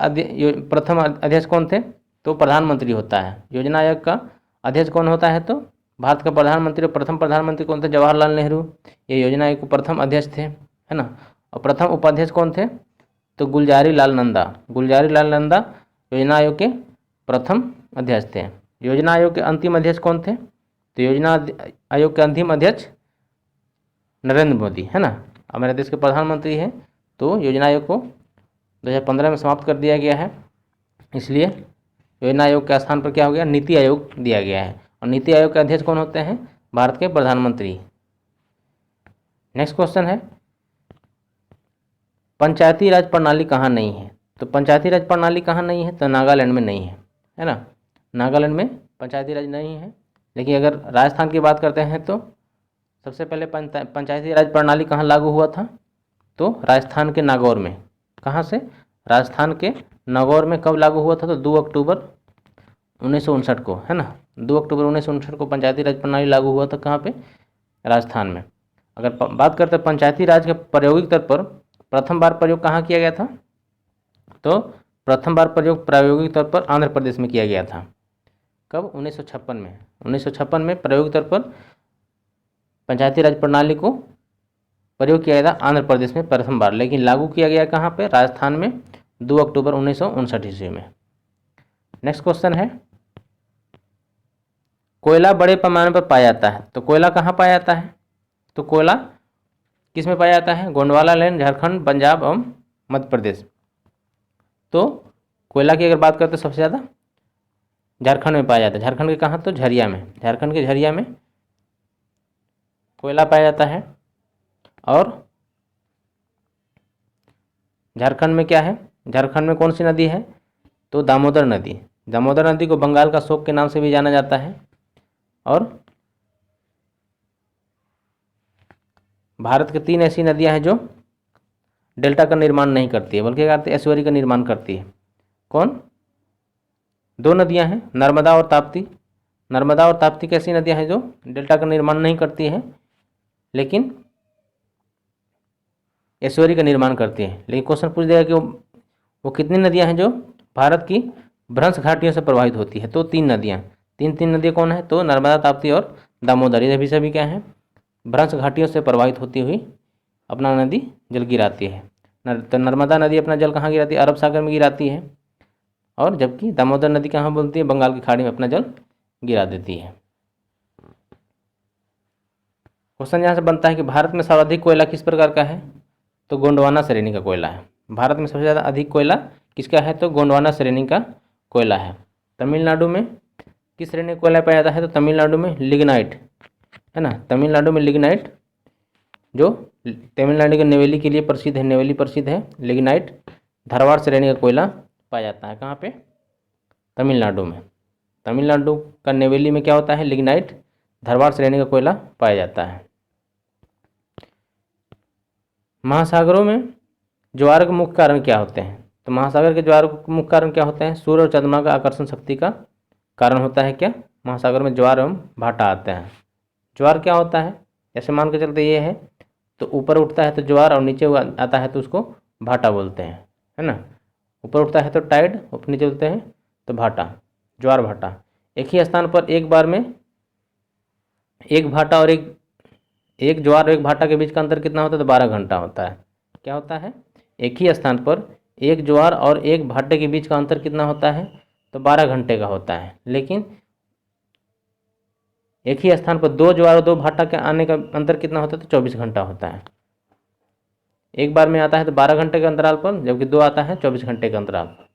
प्रथम अध्यक्ष कौन थे? तो प्रधानमंत्री होता है। योजना आयोग का अध्यक्ष कौन होता है? तो भारत का प्रधानमंत्री और प्रथम प्रधानमंत्री कौन थे? जवाहरलाल नेहरू। ये योजना आयोग के प्रथम अध्यक्ष थे, है ना। और प्रथम उपाध्यक्ष कौन थे? तो गुलजारी लाल नंदा। गुलजारी लाल नंदा योजना आयोग के प्रथम अध्यक्ष थे। योजना आयोग के अंतिम अध्यक्ष कौन थे? तो योजना आयोग के अंतिम अध्यक्ष नरेंद्र मोदी, है ना। हमारे देश के प्रधानमंत्री हैं, तो योजना आयोग को 2015 में समाप्त कर दिया गया है, इसलिए योजना आयोग के स्थान पर क्या हो गया? नीति आयोग दिया गया है। और नीति आयोग के अध्यक्ष कौन होते हैं? भारत के प्रधानमंत्री। नेक्स्ट क्वेश्चन है, पंचायती राज प्रणाली कहाँ नहीं है? तो पंचायती राज प्रणाली कहाँ नहीं है? तो नागालैंड में नहीं है ना। नागालैंड में पंचायती राज नहीं है। लेकिन अगर राजस्थान की बात करते हैं तो सबसे पहले पंचायती राज प्रणाली कहाँ लागू हुआ था? तो राजस्थान के नागौर में। कहाँ से? राजस्थान के नागौर में। कब लागू हुआ था? तो 2 अक्टूबर 1959 को, है ना। 2 अक्टूबर 1959 को पंचायती राज प्रणाली लागू हुआ था। कहाँ पे? राजस्थान में। अगर बात करते हैं पंचायती राज के प्रायोगिक स्तर पर प्रथम बार प्रयोग कहाँ किया गया था? तो प्रथम बार प्रयोग प्रायोगिक तौर पर आंध्र प्रदेश में किया गया था। कब? 1956 में। 1956 में प्रायोगिक तौर पर पंचायती राज प्रणाली को प्रयोग किया गया था आंध्र प्रदेश में प्रथम बार। लेकिन लागू किया गया कहाँ पे? राजस्थान में 2 अक्टूबर 1959 ईस्वी में। नेक्स्ट क्वेश्चन है, कोयला बड़े पैमाने पर पाया जाता है। तो कोयला कहाँ पाया जाता है? तो कोयला किस में पाया जाता है? गोंडवाना लैंड, झारखंड, पंजाब एवं मध्य प्रदेश। तो कोयला की अगर बात करते हैं सबसे ज़्यादा झारखंड में पाया जाता है। झारखंड के कहाँ? तो झरिया में। झारखंड के झरिया में कोयला पाया जाता है। और झारखंड में क्या है? झारखंड में कौन सी नदी है? तो दामोदर नदी। दामोदर नदी को बंगाल का शोक के नाम से भी जाना जाता है। और भारत की 3 ऐसी नदियां हैं जो डेल्टा का निर्माण नहीं करती है, बल्कि क्या करती है? एस्चुअरी का निर्माण करती है। कौन? 2 नदियां हैं, नर्मदा और ताप्ती। नर्मदा और ताप्ती कैसी नदियां हैं जो डेल्टा का निर्माण नहीं करती है, लेकिन एस्चुअरी का निर्माण करती है। लेकिन क्वेश्चन पूछ देगा कि वो कितनी नदियां हैं जो भारत की भ्रंश घाटियों से प्रभावित होती है? तो 3 नदियां। तीन नदियां कौन है? तो नर्मदा, ताप्ती और दामोदर। ये सभी क्या हैं? भ्रंश घाटियों से प्रभावित होती हुई अपना नदी जल गिराती है। तो नर्मदा नदी अपना जल कहाँ गिराती है? अरब सागर में गिराती है। और जबकि दामोदर नदी कहाँ बोलती है? बंगाल की खाड़ी में अपना जल गिरा देती है। क्वेश्चन यहाँ से बनता है कि भारत में सर्वाधिक कोयला किस प्रकार का है? तो गोंडवाना श्रेणी का कोयला है। भारत में सबसे ज़्यादा अधिक कोयला किसका है? तो गोंडवाना श्रेणी का कोयला है। तमिलनाडु में किस श्रेणी का कोयला पाया जाता है? तो तमिलनाडु में लिग्नाइट, है ना। तमिलनाडु में लिग्नाइट, जो तमिलनाडु के नेवेली के लिए प्रसिद्ध है, नेवेली प्रसिद्ध है। लिग्नाइट धारवाड़ श्रेणी का कोयला पाया जाता है। कहाँ पे? तमिलनाडु में। तमिलनाडु का नेवेली में क्या होता है? लिग्नाइट धारवाड़ श्रेणी का कोयला पाया जाता है। महासागरों में ज्वार के मुख्य कारण क्या होते हैं? तो महासागर के ज्वार के मुख्य कारण क्या होते हैं? सूर्य और चंद्रमा का आकर्षण शक्ति का कारण होता है क्या? महासागर में ज्वार एवं भाटा आते हैं। ज्वार क्या होता है? ऐसे मान के चलते ये है, तो ऊपर उठता है तो ज्वार और नीचे आता है तो उसको भाटा बोलते हैं, है ना। ऊपर उठता है तो टाइड, ऊपर नीचे उठते हैं तो भाटा, ज्वार भाटा। एक ही स्थान पर एक बार में एक भाटा और एक ज्वार और एक भाटा के बीच का अंतर कितना होता है? तो 12 घंटा होता है। क्या होता है? एक ही स्थान पर एक ज्वार और एक भाटे के बीच का अंतर कितना होता है? तो 12 घंटे का होता है। लेकिन एक ही स्थान पर 2 ज्वार और 2 भाटा के आने का अंतर कितना होता है? तो 24 घंटा होता है। एक बार में आता है तो 12 घंटे के अंतराल पर, जबकि 2 आता है 24 घंटे के अंतराल पर।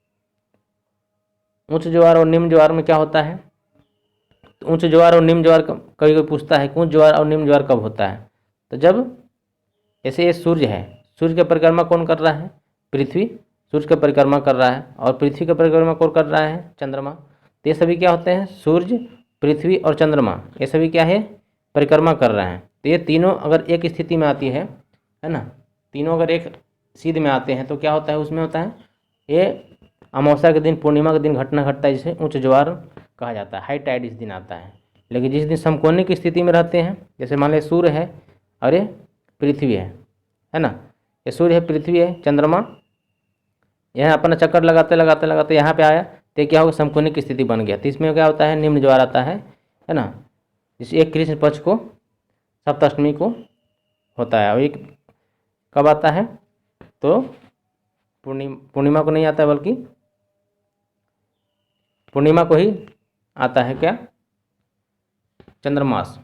उच्च ज्वार और निम्न ज्वार में क्या होता है? तो उच्च ज्वार और निम्न ज्वार कभी कोई पूछता है कि उच्च ज्वार और निम्न ज्वार कब होता है? तो जब ऐसे ये सूर्य है, सूर्य की परिक्रमा कौन कर रहा है? पृथ्वी सूर्य की परिक्रमा कर रहा है। और पृथ्वी की परिक्रमा कौन कर रहा है? चंद्रमा। तो ये सभी क्या होते हैं? सूर्य, पृथ्वी और चंद्रमा, ये सभी क्या है? परिक्रमा कर रहे हैं। तो ये तीनों अगर एक स्थिति में आती है ना, तीनों अगर एक सीध में आते हैं तो क्या होता है? उसमें होता है ये अमावस्या के दिन, पूर्णिमा के दिन घटना घटता है, जिसे उच्च ज्वार कहा जाता है। हाई टाइड इस दिन आता है। लेकिन जिस दिन समकोणिक की स्थिति में रहते हैं, जैसे मान लें सूर्य है और ये पृथ्वी है ना, ये सूर्य है, पृथ्वी है, चंद्रमा, यहाँ अपना चक्कर लगाते लगाते लगाते यहाँ पे आया तो क्या होगा? समकोणिक की स्थिति बन गया। तो इसमें क्या होता है? निम्न ज्वार आता है ना। इस एक कृष्ण पक्ष को सप्तमी को होता है। और एक कब आता है तो पूर्णिमा को नहीं आता है, बल्कि पूर्णिमा को ही आता है। क्या? चंद्रमास।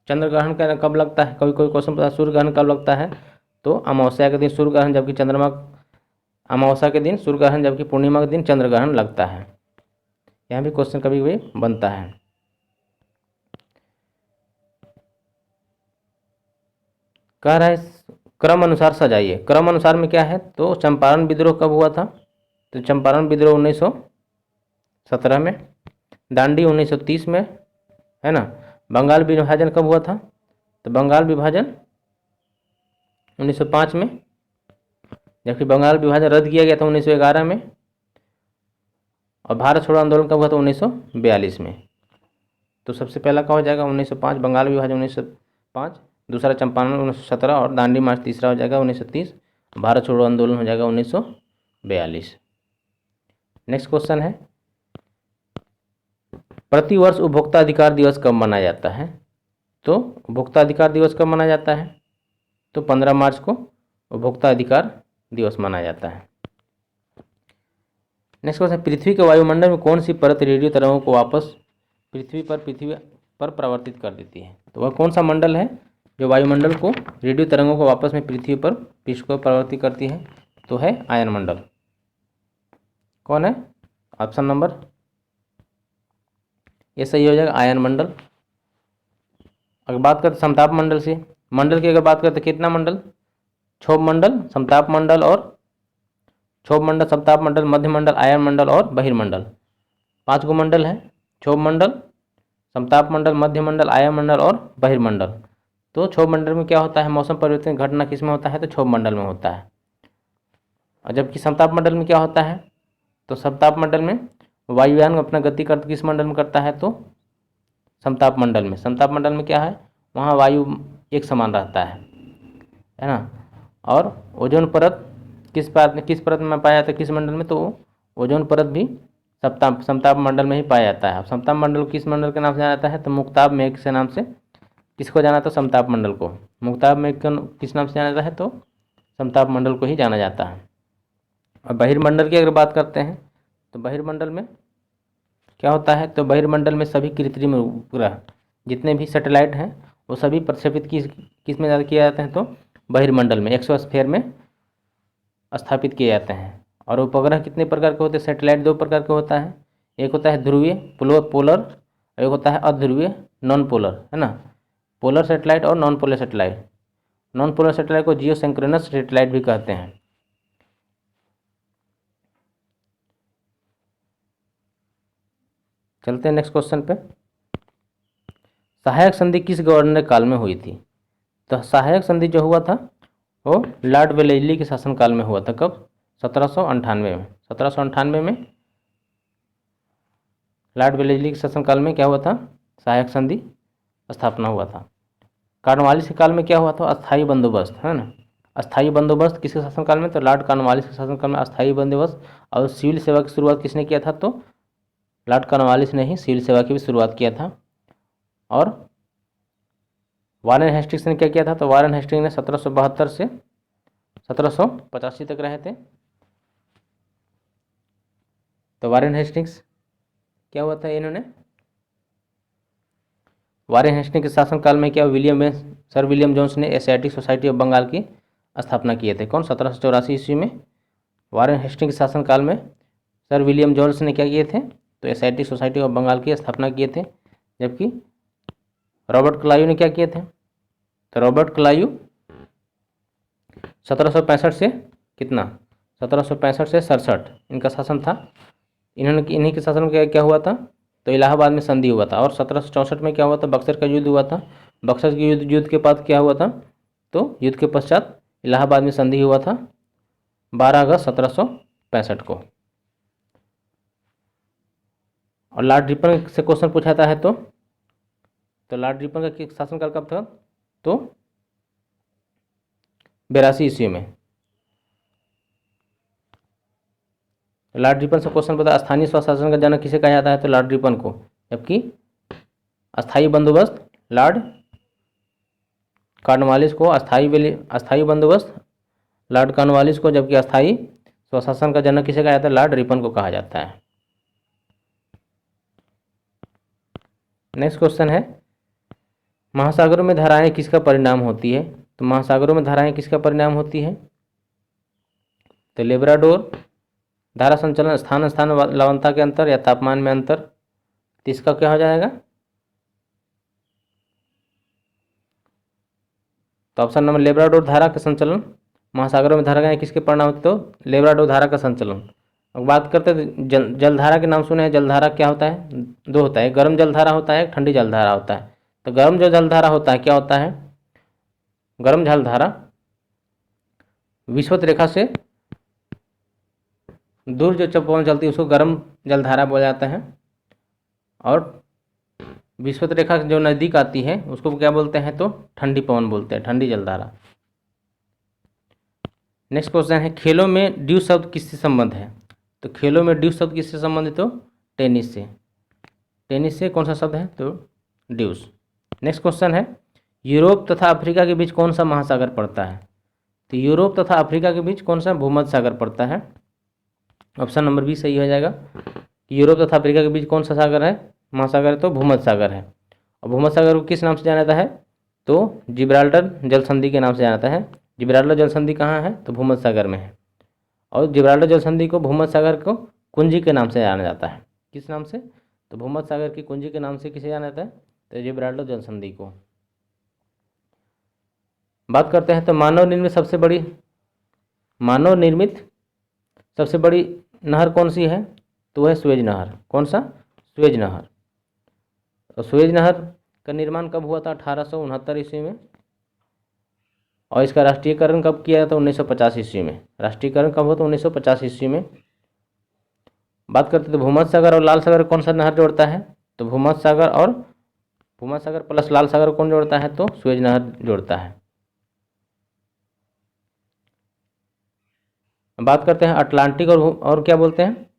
चंद्र ग्रहण का कब लगता है? कोई क्वेश्चन पता सूर्य ग्रहण कब लगता है? तो अमावस्या के दिन सूर्य ग्रहण, जबकि चंद्रमा अमावस्या के दिन सूर्य ग्रहण, जबकि पूर्णिमा के दिन चंद्र ग्रहण लगता है। यहाँ भी क्वेश्चन कभी कभी बनता है। कह रहा है क्रम अनुसार सजाइए। क्रम अनुसार में क्या है तो चंपारण विद्रोह कब हुआ था? तो चंपारण विद्रोह 1917 में, दांडी 1930 में, है ना। बंगाल विभाजन कब हुआ था? तो बंगाल विभाजन 1905 में, जबकि बंगाल विभाजन रद्द किया गया था 1911 में। और भारत छोड़ो आंदोलन कब हुआ था? 1942 में। तो सबसे पहला क्या हो जाएगा? 1905 बंगाल विभाजन 1905, दूसरा चंपारण 1917 और दांडी मार्च तीसरा हो जाएगा 1930। भारत छोड़ो आंदोलन हो जाएगा 1942। नेक्स्ट क्वेश्चन है, प्रतिवर्ष उपभोक्ता अधिकार दिवस कब मनाया जाता है? तो उपभोक्ता अधिकार दिवस कब मनाया जाता है? तो 15 मार्च को उपभोक्ता अधिकार दिवस मनाया जाता है। नेक्स्ट क्वेश्चन, पृथ्वी के वायुमंडल में कौन सी परत रेडियो तरंगों को वापस पृथ्वी पर परावर्तित कर देती है? तो वह कौन सा मंडल है जो वायुमंडल को रेडियो तरंगों को वापस में पृथ्वी पर पृष्ठ को परावर्तित करती है? तो है आयन मंडल। कौन है? ऑप्शन नंबर ये सही हो जाएगा, आयन मंडल। अगर बात करते समताप मंडल से, मंडल की अगर बात करते कितना मंडल? क्षोभ मंडल, समताप मंडल और क्षोभ मंडल, समताप मंडल, मध्य मंडल, आयन मंडल और बहिर्मंडल। 5 गो मंडल है, क्षोभ मंडल, समताप मंडल, मध्य मंडल, आयन मंडल और बहिर्मंडल। तो क्षोभ मंडल में क्या होता है? मौसम परिवर्तन घटना किस में होता है? तो क्षोभ मंडल में होता है। और जबकि समताप मंडल में क्या होता है? तो समताप मंडल में वायुयान अपना गति कर किस मंडल में करता है? तो समताप मंडल में। समताप मंडल में क्या है? वहाँ वायु एक समान रहता है ना। और ओजोन परत किस परत में पाया जाता है? किस मंडल में? तो ओजोन परत भी समताप मंडल में ही पाया जाता है। अब समताप मंडल किस मंडल के नाम से जाना जाता है? तो मुक्ताब मेघ से नाम से किसको जाना था? समताप मंडल को। मुक्ताब मेघ किस नाम से जाना जाता है? तो समताप मंडल को ही जाना जाता है। और बहिर्मंडल की अगर बात करते हैं तो बहिर्मंडल में क्या होता है? तो बहिर्मंडल में सभी कृत्रिम उपग्रह जितने भी सैटेलाइट हैं वो सभी प्रक्षेपित किस में ज़्यादा किए जाते हैं? तो बहिर्मंडल में, एक्सोस्फीयर में स्थापित किए जाते हैं। और उपग्रह कितने प्रकार के होते हैं? सैटेलाइट 2 प्रकार का होता है। एक होता है ध्रुवीय पोलर, एक होता है अध्रुवीय नॉन पोलर, है ना। पोलर सैटेलाइट और non polar satellite. Non polar satellite को जियो सिंक्रोनस सैटेलाइट भी कहते हैं। चलते हैं नेक्स्ट क्वेश्चन पे। सहायक संधि किस गवर्नर काल में हुई थी? तो सहायक संधि जो हुआ था वो लॉर्ड वेलेस्ली के शासनकाल में हुआ था। कब? 1798 में। 1798 में लॉर्ड वेलेस्ली के शासनकाल में क्या हुआ था? सहायक संधि स्थापना हुआ था। कॉर्नवालिस के काल में क्या हुआ था? अस्थायी बंदोबस्त, है ना। अस्थायी बंदोबस्त किसके शासनकाल में? तो लॉर्ड कॉर्नवालिस के शासनकाल में अस्थायी बंदोबस्त। और सिविल सेवा की शुरुआत किसने किया था? तो लॉर्ड कॉर्नवालिस ने ही सिविल सेवा की भी शुरुआत किया था। और वारेन हेस्टिंग्स ने क्या किया था? तो वारेन हेस्टिंग्स ने 1772 से 1785 तक रहे थे। तो वारेन हेस्टिंग्स क्या हुआ था? इन्होंने वारेन हेस्टिंग्स के शासनकाल में क्या सर विलियम जोन्स ने एशियाटिक सोसाइटी ऑफ बंगाल की स्थापना किए थे। कौन? 1784 ईस्वी में वारेन हेस्टिंग्स के शासनकाल में सर विलियम जोन्स ने क्या किए थे? तो एशियाटिक सोसाइटी ऑफ बंगाल की स्थापना किए थे। जबकि रॉबर्ट क्लाइव ने क्या किए थे? तो रॉबर्ट क्लाइव 1765 से कितना? 1765 से 67 इनका शासन था। इन्हीं के शासन में क्या हुआ था? तो इलाहाबाद में संधि हुआ था। और 1764 में क्या हुआ था? बक्सर का युद्ध हुआ था। बक्सर के युद्ध के बाद क्या हुआ था? तो युद्ध के पश्चात इलाहाबाद में संधि हुआ था 12 अगस्त 1765 को। और लॉर्ड रिपन से क्वेश्चन पूछा जाता है तो लॉर्ड रिपन का शासनकाल कब था? तो 82 ईस्वी में। लॉर्ड रिपन से क्वेश्चन पता, स्थानीय स्वशासन का जनक किसे कहा जाता है? तो लॉर्ड रिपन को। जबकि अस्थाई बंदोबस्त लॉर्ड कॉर्नवालिस को अस्थाई बंदोबस्त लॉर्ड कॉर्नवालिस को, जबकि अस्थाई स्वशासन का जनक किसे कहा जाता है? लॉर्ड रिपन को कहा जाता है। नेक्स्ट क्वेश्चन है, महासागरों में धाराएं किसका परिणाम होती है? तो महासागरों में धाराएं किसका परिणाम होती है? तो लेब्राडोर धारा संचलन, स्थान स्थान लवणता के अंतर या तापमान में अंतर, तो इसका क्या हो जाएगा? तो ऑप्शन नंबर लेब्राडोर धारा का संचलन, महासागरों में धाराएं किसके परिणाम होते? तो लेब्राडोर धारा का संचलन। अब बात करते हैं जलधारा के नाम सुने हैं। जलधारा क्या होता है? दो होता है, गर्म जलधारा होता है, ठंडी जलधारा होता है। तो गर्म जो जलधारा होता है क्या होता है? गर्म जलधारा विषुवत रेखा से दूर जो पवन चलती है उसको गर्म जलधारा बोला जाता है, और विषुवत रेखा जो नज़दीक आती है उसको क्या बोलते हैं? तो ठंडी पवन बोलते हैं, ठंडी जलधारा। नेक्स्ट क्वेश्चन है, खेलों में ड्यू शब्द किससे संबंध है? तो खेलों में ड्यू शब्द किससे संबंधित? तो टेनिस से। टेनिस से कौन सा शब्द है? तो ड्यूस। नेक्स्ट क्वेश्चन है, यूरोप तथा अफ्रीका के बीच कौन सा महासागर पड़ता है? तो यूरोप तथा अफ्रीका के बीच कौन सा भूमध्य सागर पड़ता है? ऑप्शन नंबर बी सही हो जाएगा। यूरोप तथा अफ्रीका के बीच कौन सा सागर है? महासागर है तो भूमध्य सागर है। और भूमध्य सागर को किस नाम से जाना जाता है? तो जिब्राल्टर जल संधि के नाम से जाना जाता है। जिब्राल्टर जल संधि कहाँ है? तो भूमध्य सागर में है। और जिब्राल्टर जल संधि को भूमध्य सागर को कुंजी के नाम से जाना जाता है। किस नाम से? तो भूमध्य सागर की कुंजी के नाम से किसे जाना जाता है? तो जिब्राल्टर जल संधि को। बात करते हैं तो मानव निर्मित सबसे बड़ी नहर कौन सी है? तो वह सुएज नहर। कौन सा? सुएज नहर। और सुएज नहर का निर्माण कब हुआ था? 1869 ईस्वी में। और इसका राष्ट्रीयकरण कब किया था? 1950 ईस्वी में। राष्ट्रीयकरण कब हुआ था? 1950 ईस्वी में। बात करते तो भूमध्य सागर और लाल सागर कौन सा नहर जोड़ता है? तो भूमध्य सागर प्लस लाल सागर कौन जोड़ता है? तो सुएज नहर जोड़ता है। बात करते हैं अटलांटिक और क्या बोलते हैं,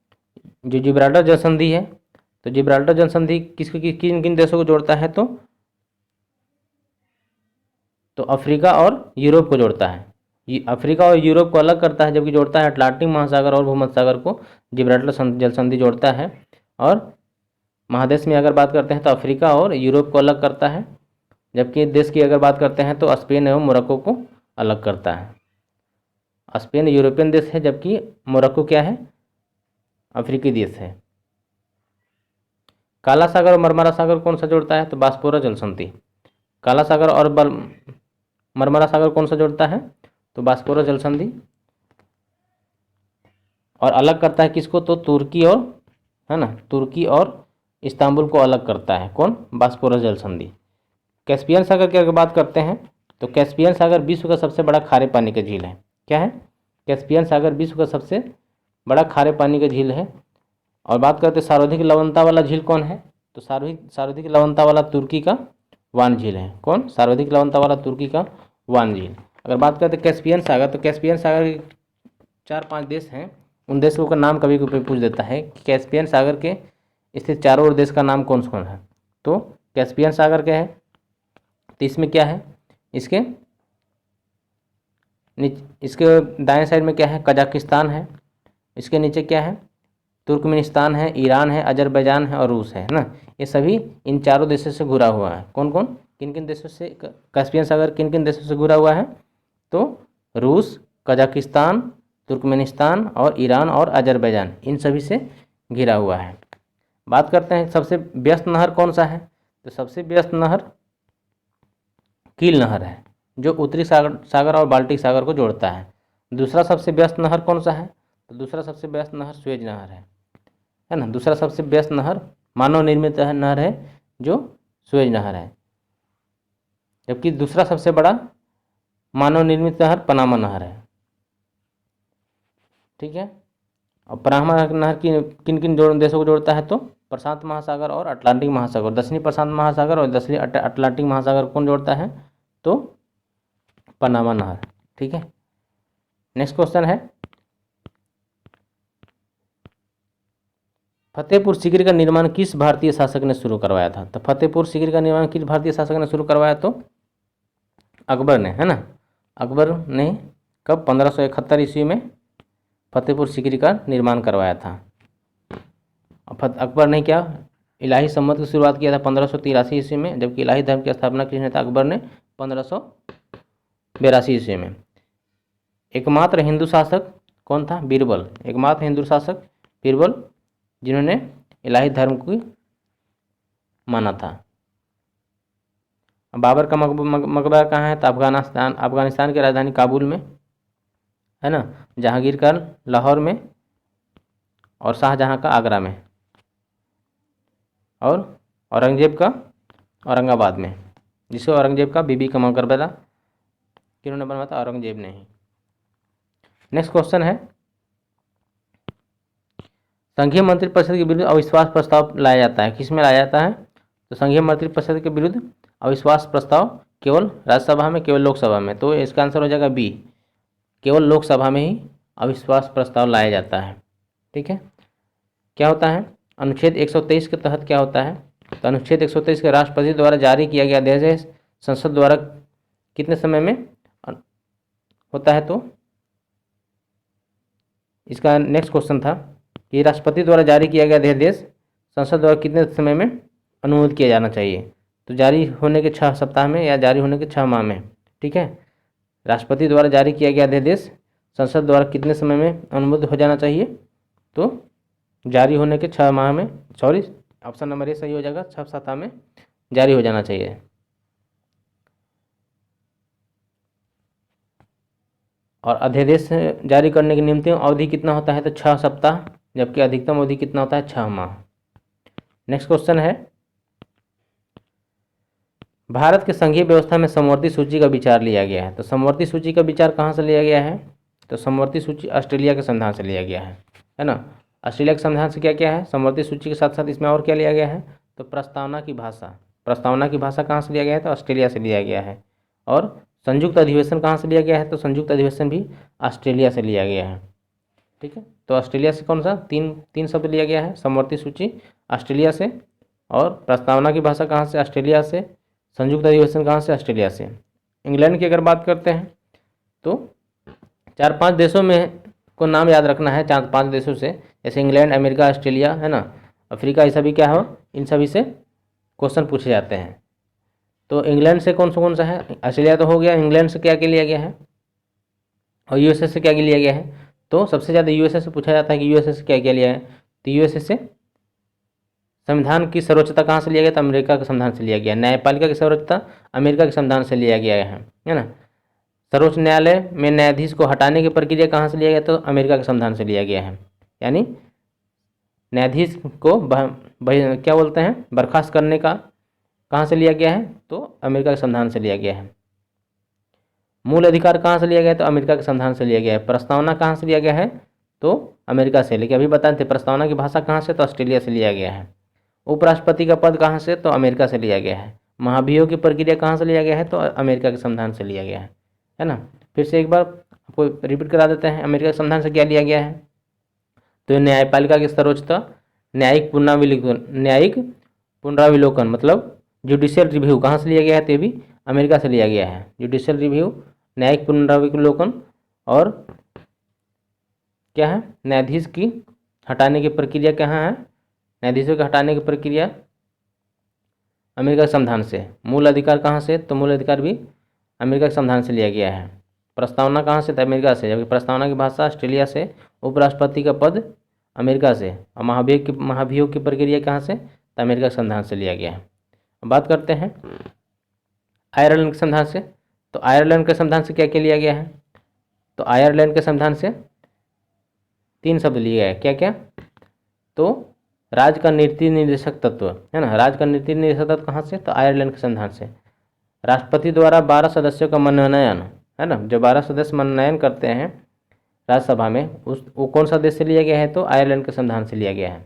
जो जिब्राल्टर जल संधि है, तो जिब्राल्टर जल संधि किन किन देशों को जोड़ता है? तो अफ्रीका और यूरोप को जोड़ता है। ये अफ्रीका और यूरोप को अलग करता है, जबकि जोड़ता है अटलांटिक महासागर और भूमध्य सागर को जिब्राल्टर जल संधि जोड़ता है। और महादेश में अगर बात करते हैं तो अफ्रीका और यूरोप को अलग करता है, जबकि देश की अगर बात करते हैं तो स्पेन एवं मोरक्को को अलग करता है। स्पेन यूरोपियन देश है, जबकि मोरक्को क्या है? अफ्रीकी देश है। काला सागर और मरमरा सागर कौन सा जोड़ता है? तो बास्पोरस जल संधि। काला सागर और मरमरा सागर कौन सा जोड़ता है? तो बास्पोरस जल संधि। और अलग करता है किसको? तो तुर्की और, है ना, तुर्की और इस्तांबुल को अलग करता है। कौन? बास्पोरस जल संधि। कैस्पियन सागर की अगर बात करते हैं तो कैस्पियन सागर विश्व का सबसे बड़ा खारे पानी का झील है। क्या है? कैस्पियन सागर विश्व का सबसे बड़ा खारे पानी का झील है। और बात करते हैं सर्वाधिक लवणता वाला झील कौन है? तो सर्वाधिक लवणता वाला तुर्की का वान झील है। कौन? सर्वाधिक लवणता वाला तुर्की का वान झील। अगर बात करते हैं कैस्पियन सागर, तो कैस्पियन सागर के 4-5 देश हैं, उन देशों का नाम कभी कभी पूछ देता है कि कैस्पियन सागर के स्थित चारों ओर देश का नाम कौन कौन है? तो कैस्पियन सागर क्या है? तो इसमें क्या है? इसके दाएं साइड में क्या है? कजाकिस्तान है। इसके नीचे क्या है? तुर्कमेनिस्तान है, ईरान है, अजरबैजान है और रूस है ना। ये सभी इन चारों देशों से घुरा हुआ है। कौन कौन? किन किन देशों से कैस्पियन सागर किन किन देशों से घुरा हुआ है? तो रूस, कजाकिस्तान, तुर्कमेनिस्तान और ईरान और अजरबैजान, इन सभी से घिरा हुआ है। बात करते हैं सबसे व्यस्त नहर कौन सा है? तो सबसे व्यस्त नहर कील नहर है, जो उत्तरी सागर और बाल्टिक सागर को जोड़ता है। दूसरा सबसे व्यस्त नहर कौन सा है? तो दूसरा सबसे व्यस्त नहर सुएज नहर है ना। दूसरा सबसे व्यस्त नहर मानव निर्मित नहर है जो सुएज नहर है, जबकि दूसरा सबसे बड़ा मानव निर्मित नहर पनामा नहर है। ठीक है। और पनामा नहर किन किन देशों को जोड़ता है? तो प्रशांत महासागर और अटलांटिक महासागर, दक्षिणी प्रशांत महासागर और दक्षिणी अटलांटिक महासागर कौन जोड़ता है? तो पनामा नहर। ठीक है। नेक्स्ट क्वेश्चन है, फतेहपुर सीकरी का निर्माण किस भारतीय शासक ने शुरू करवाया था? तो फतेहपुर सीकरी का निर्माण किस भारतीय शासक ने शुरू करवाया? तो अकबर ने, है ना। अकबर ने कब? 1571 ईस्वी में फतेहपुर सीकरी का निर्माण करवाया था। अकबर ने क्या? इलाही सम्मत की शुरुआत किया था 1583 ईस्वी में, जबकि इलाही धर्म की स्थापना किसने था? अकबर ने 1582 ईस्वी में। एकमात्र हिंदू शासक कौन था? बीरबल। एकमात्र हिंदू शासक बीरबल, जिन्होंने इलाही धर्म को माना था। बाबर का मकबरा कहाँ है? तो अफगानिस्तान की राजधानी काबुल में, है ना। जहांगीर का लाहौर में और शाहजहां का आगरा में, और औरंगजेब का औरंगाबाद में, जिसे औरंगजेब का बीबी का मकबरा किन्होंने बनवाया था? औरंगजेब ने ही। नेक्स्ट क्वेश्चन है, संघीय मंत्रिपरिषद के विरुद्ध अविश्वास प्रस्ताव लाया जाता है, किस में लाया जाता है? तो संघीय मंत्रिपरिषद के विरुद्ध अविश्वास प्रस्ताव केवल राज्यसभा में, केवल लोकसभा में? तो इसका आंसर हो जाएगा बी, केवल लोकसभा में ही अविश्वास प्रस्ताव लाया जाता है। ठीक है। क्या होता है? अनुच्छेद 123 के तहत क्या होता है? तो अनुच्छेद 123 के राष्ट्रपति द्वारा जारी किया गया अध्यादेश संसद द्वारा कितने समय में होता है? तो इसका नेक्स्ट क्वेश्चन था कि राष्ट्रपति द्वारा जारी किया गया अध्यादेश संसद द्वारा कितने समय में अनुमोदित किया जाना चाहिए? तो जारी होने के 6 सप्ताह में या जारी होने के 6 माह में। ठीक है। राष्ट्रपति द्वारा जारी किया गया अध्यादेश संसद द्वारा कितने समय में अनुमोदित हो जाना चाहिए? तो जारी होने के 6 माह में, सॉरी ऑप्शन नंबर ए सही हो जाएगा, 6 सप्ताह में जारी हो जाना चाहिए। और अध्यादेश जारी करने की न्यूनतम अवधि कितना होता है? तो 6 सप्ताह, जबकि अधिकतम अवधि कितना होता है? 6 माह। नेक्स्ट क्वेश्चन है, भारत के संघीय व्यवस्था में समवर्ती सूची का विचार लिया गया है। तो समवर्ती सूची का विचार कहाँ से लिया गया है? तो समवर्ती सूची ऑस्ट्रेलिया के संविधान से लिया गया है ना। ऑस्ट्रेलिया के संविधान से क्या क्या है? समवर्ती सूची के साथ साथ इसमें और क्या लिया गया है? तो प्रस्तावना की भाषा। प्रस्तावना की भाषा कहाँ से लिया गया है? तो ऑस्ट्रेलिया से लिया गया है। और संयुक्त अधिवेशन कहाँ से लिया गया है? तो संयुक्त अधिवेशन भी ऑस्ट्रेलिया से लिया गया है। ठीक है। तो ऑस्ट्रेलिया से कौन सा? तीन शब्द लिया गया है। समवर्ती सूची ऑस्ट्रेलिया से, और प्रस्तावना की भाषा कहाँ से? ऑस्ट्रेलिया से। संयुक्त अधिवेशन कहाँ से? ऑस्ट्रेलिया से। इंग्लैंड की अगर बात करते हैं तो 4-5 देशों में को नाम याद रखना है, 4-5 देशों से, जैसे इंग्लैंड, अमेरिका, ऑस्ट्रेलिया, है ना, अफ्रीका, ये सभी क्या हो? इन सभी से क्वेश्चन पूछे जाते हैं। तो इंग्लैंड से कौन सा है? ऑस्ट्रेलिया तो हो गया। इंग्लैंड से क्या क्या लिया गया है? और यूएसए से क्या क्या लिया गया है? तो सबसे ज़्यादा यूएसए से पूछा जाता है कि यूएसए से क्या क्या लिया है। तो यूएसए से संविधान की सर्वोच्चता कहाँ से लिया गया? तो अमेरिका के संविधान से लिया गया। न्यायपालिका की सर्वोच्चता अमेरिका के संविधान से लिया गया है ना। सर्वोच्च न्यायालय में न्यायाधीश को हटाने की प्रक्रिया कहाँ से लिया गया? तो अमेरिका के संविधान से लिया गया है। यानी न्यायाधीश को क्या बोलते हैं, बर्खास्त करने का कहाँ से लिया गया है? तो अमेरिका के संविधान से लिया गया है। मूल अधिकार कहाँ से लिया गया है? तो अमेरिका के संविधान से लिया गया है। प्रस्तावना कहाँ से लिया गया है? तो अमेरिका से। लेकिन अभी बताए थे प्रस्तावना की भाषा कहाँ से? तो ऑस्ट्रेलिया से लिया गया है। उपराष्ट्रपति का पद कहाँ से? तो अमेरिका से लिया गया है। महाभियोग की प्रक्रिया कहाँ से लिया गया है? तो अमेरिका के संविधान से लिया गया है ना। फिर से एक बार आपको रिपीट करा देते हैं, अमेरिका के संविधान से क्या लिया गया है? तो न्यायपालिका की सर्वोच्चता, न्यायिक पुनराविलोकन मतलब जुडिशियल रिव्यू कहाँ से लिया गया है? तो भी अमेरिका से लिया गया है। जुडिशियल रिव्यू, न्यायिक पुनराविलोकन, और क्या है? न्यायाधीश की हटाने की प्रक्रिया कहाँ है? न्यायाधीशों के हटाने की प्रक्रिया अमेरिका के संविधान से। मूल अधिकार कहाँ से? तो मूल अधिकार भी अमेरिका के संविधान से लिया गया है। प्रस्तावना कहाँ से? तो अमेरिका से, जबकि प्रस्तावना की भाषा ऑस्ट्रेलिया से। उपराष्ट्रपति का पद अमेरिका से। और महाभियोग की प्रक्रिया कहाँ से? तो अमेरिका के संविधान से लिया गया है। अब बात करते हैं आयरलैंड के संविधान से। तो आयरलैंड के संविधान से क्या क्या लिया गया है? तो आयरलैंड के संविधान से 3 शब्द लिए गए, क्या क्या? तो राज्य का नीति निर्देशक तत्व, है ना। राज्य का नीति निर्देशक तत्व कहाँ से? तो आयरलैंड के संविधान से। राष्ट्रपति द्वारा 12 सदस्यों का मनोनयन, है ना, जो 12 सदस्य मनोनयन करते हैं राज्यसभा में, वो कौन सा देश से लिया गया है? तो आयरलैंड के संविधान से लिया गया है।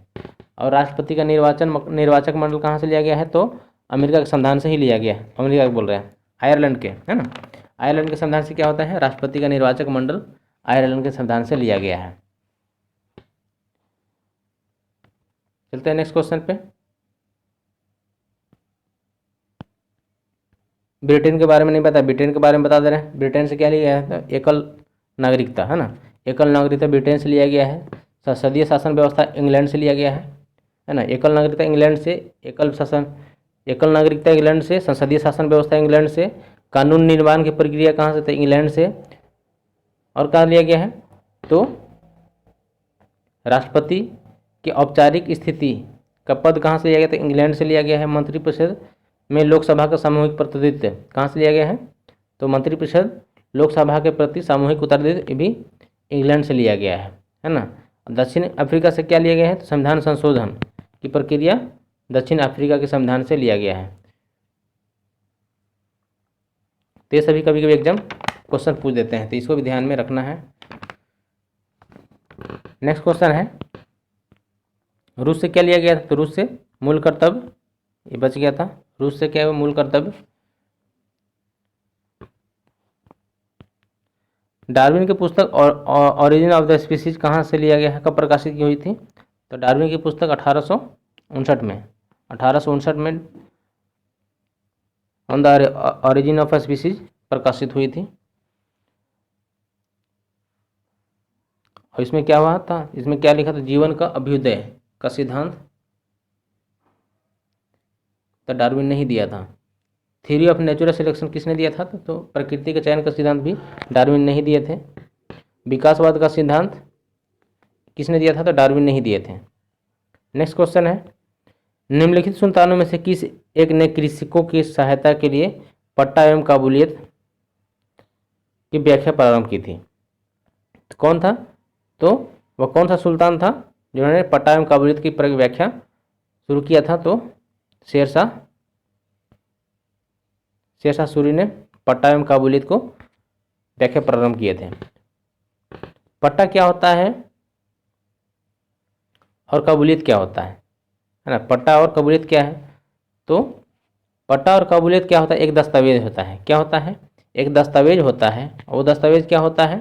और राष्ट्रपति का निर्वाचक मंडल कहाँ से लिया गया है? तो अमेरिका के संविधान से ही लिया गया है। अमेरिका के बोल रहे हैं, आयरलैंड के, है ना। आयरलैंड के संविधान से क्या होता है? राष्ट्रपति का निर्वाचक मंडल आयरलैंड के संविधान से लिया गया है। चलते हैं नेक्स्ट क्वेश्चन पे। ब्रिटेन के बारे में नहीं पता, ब्रिटेन के बारे में बता दे रहे हैं। ब्रिटेन से क्या लिया गया है? तो एकल नागरिकता, है ना। एकल नागरिकता ब्रिटेन से लिया गया है। संसदीय शासन व्यवस्था इंग्लैंड से लिया गया है ना। एकल नागरिकता इंग्लैंड से, एकल नागरिकता इंग्लैंड से, संसदीय शासन व्यवस्था इंग्लैंड से, कानून निर्माण की प्रक्रिया कहाँ से? तो इंग्लैंड से। और कहाँ लिया गया है? तो राष्ट्रपति की औपचारिक स्थिति का पद कहाँ से लिया गया? तो इंग्लैंड से लिया गया है। मंत्रिपरिषद में लोकसभा का सामूहिक प्रतिनिधित्व कहाँ से लिया गया है? तो मंत्रिपरिषद लोकसभा के प्रति सामूहिक उत्तरदायित्व भी इंग्लैंड से लिया गया है ना। दक्षिण अफ्रीका से क्या लिया गया है? तो संविधान संशोधन की प्रक्रिया दक्षिण अफ्रीका के संविधान से लिया गया है। तो ये सभी कभी कभी एग्जाम क्वेश्चन पूछ देते हैं, तो इसको भी ध्यान में रखना है। नेक्स्ट क्वेश्चन है, रूस से क्या लिया गया था? तो रूस से मूल कर्तव्य, ये बच गया था। रूस से क्या है? मूल कर्तव्य। डार्विन की पुस्तक और ओरिजिन ऑफ द स्पीसीज कहाँ से लिया गया है? कब प्रकाशित की हुई थी? तो डार्विन की पुस्तक 1859 में, 1859 में on the origin of species प्रकाशित हुई थी। और इसमें क्या हुआ था? इसमें क्या लिखा था? जीवन का अभ्युदय का सिद्धांत तो डार्विन ने ही दिया था। थ्योरी ऑफ नेचुरल सिलेक्शन किसने दिया था? तो प्रकृति के चयन का सिद्धांत भी डार्विन ने ही दिए थे। विकासवाद का सिद्धांत किसने दिया था? तो डार्विन ने ही दिए थे। नेक्स्ट क्वेश्चन है, निम्नलिखित संतानों में से किस एक ने कृषकों की सहायता के लिए पट्टा एवं काबूलियत की व्याख्या प्रारंभ की थी? तो कौन था? तो वह कौन सा सुल्तान था जिन्होंने पट्टा एवं काबूलियत की व्याख्या शुरू किया था? तो शेरशाह सूरी ने पट्टा एवं काबूलियत को व्याख्या प्रारंभ किए थे। पट्टा क्या होता है और काबूलियत क्या होता है ना। पट्टा और काबूलियत क्या है? तो पट्टा और काबूलियत क्या होता है? एक दस्तावेज होता है। क्या होता है? एक दस्तावेज होता है। और वो दस्तावेज क्या होता है?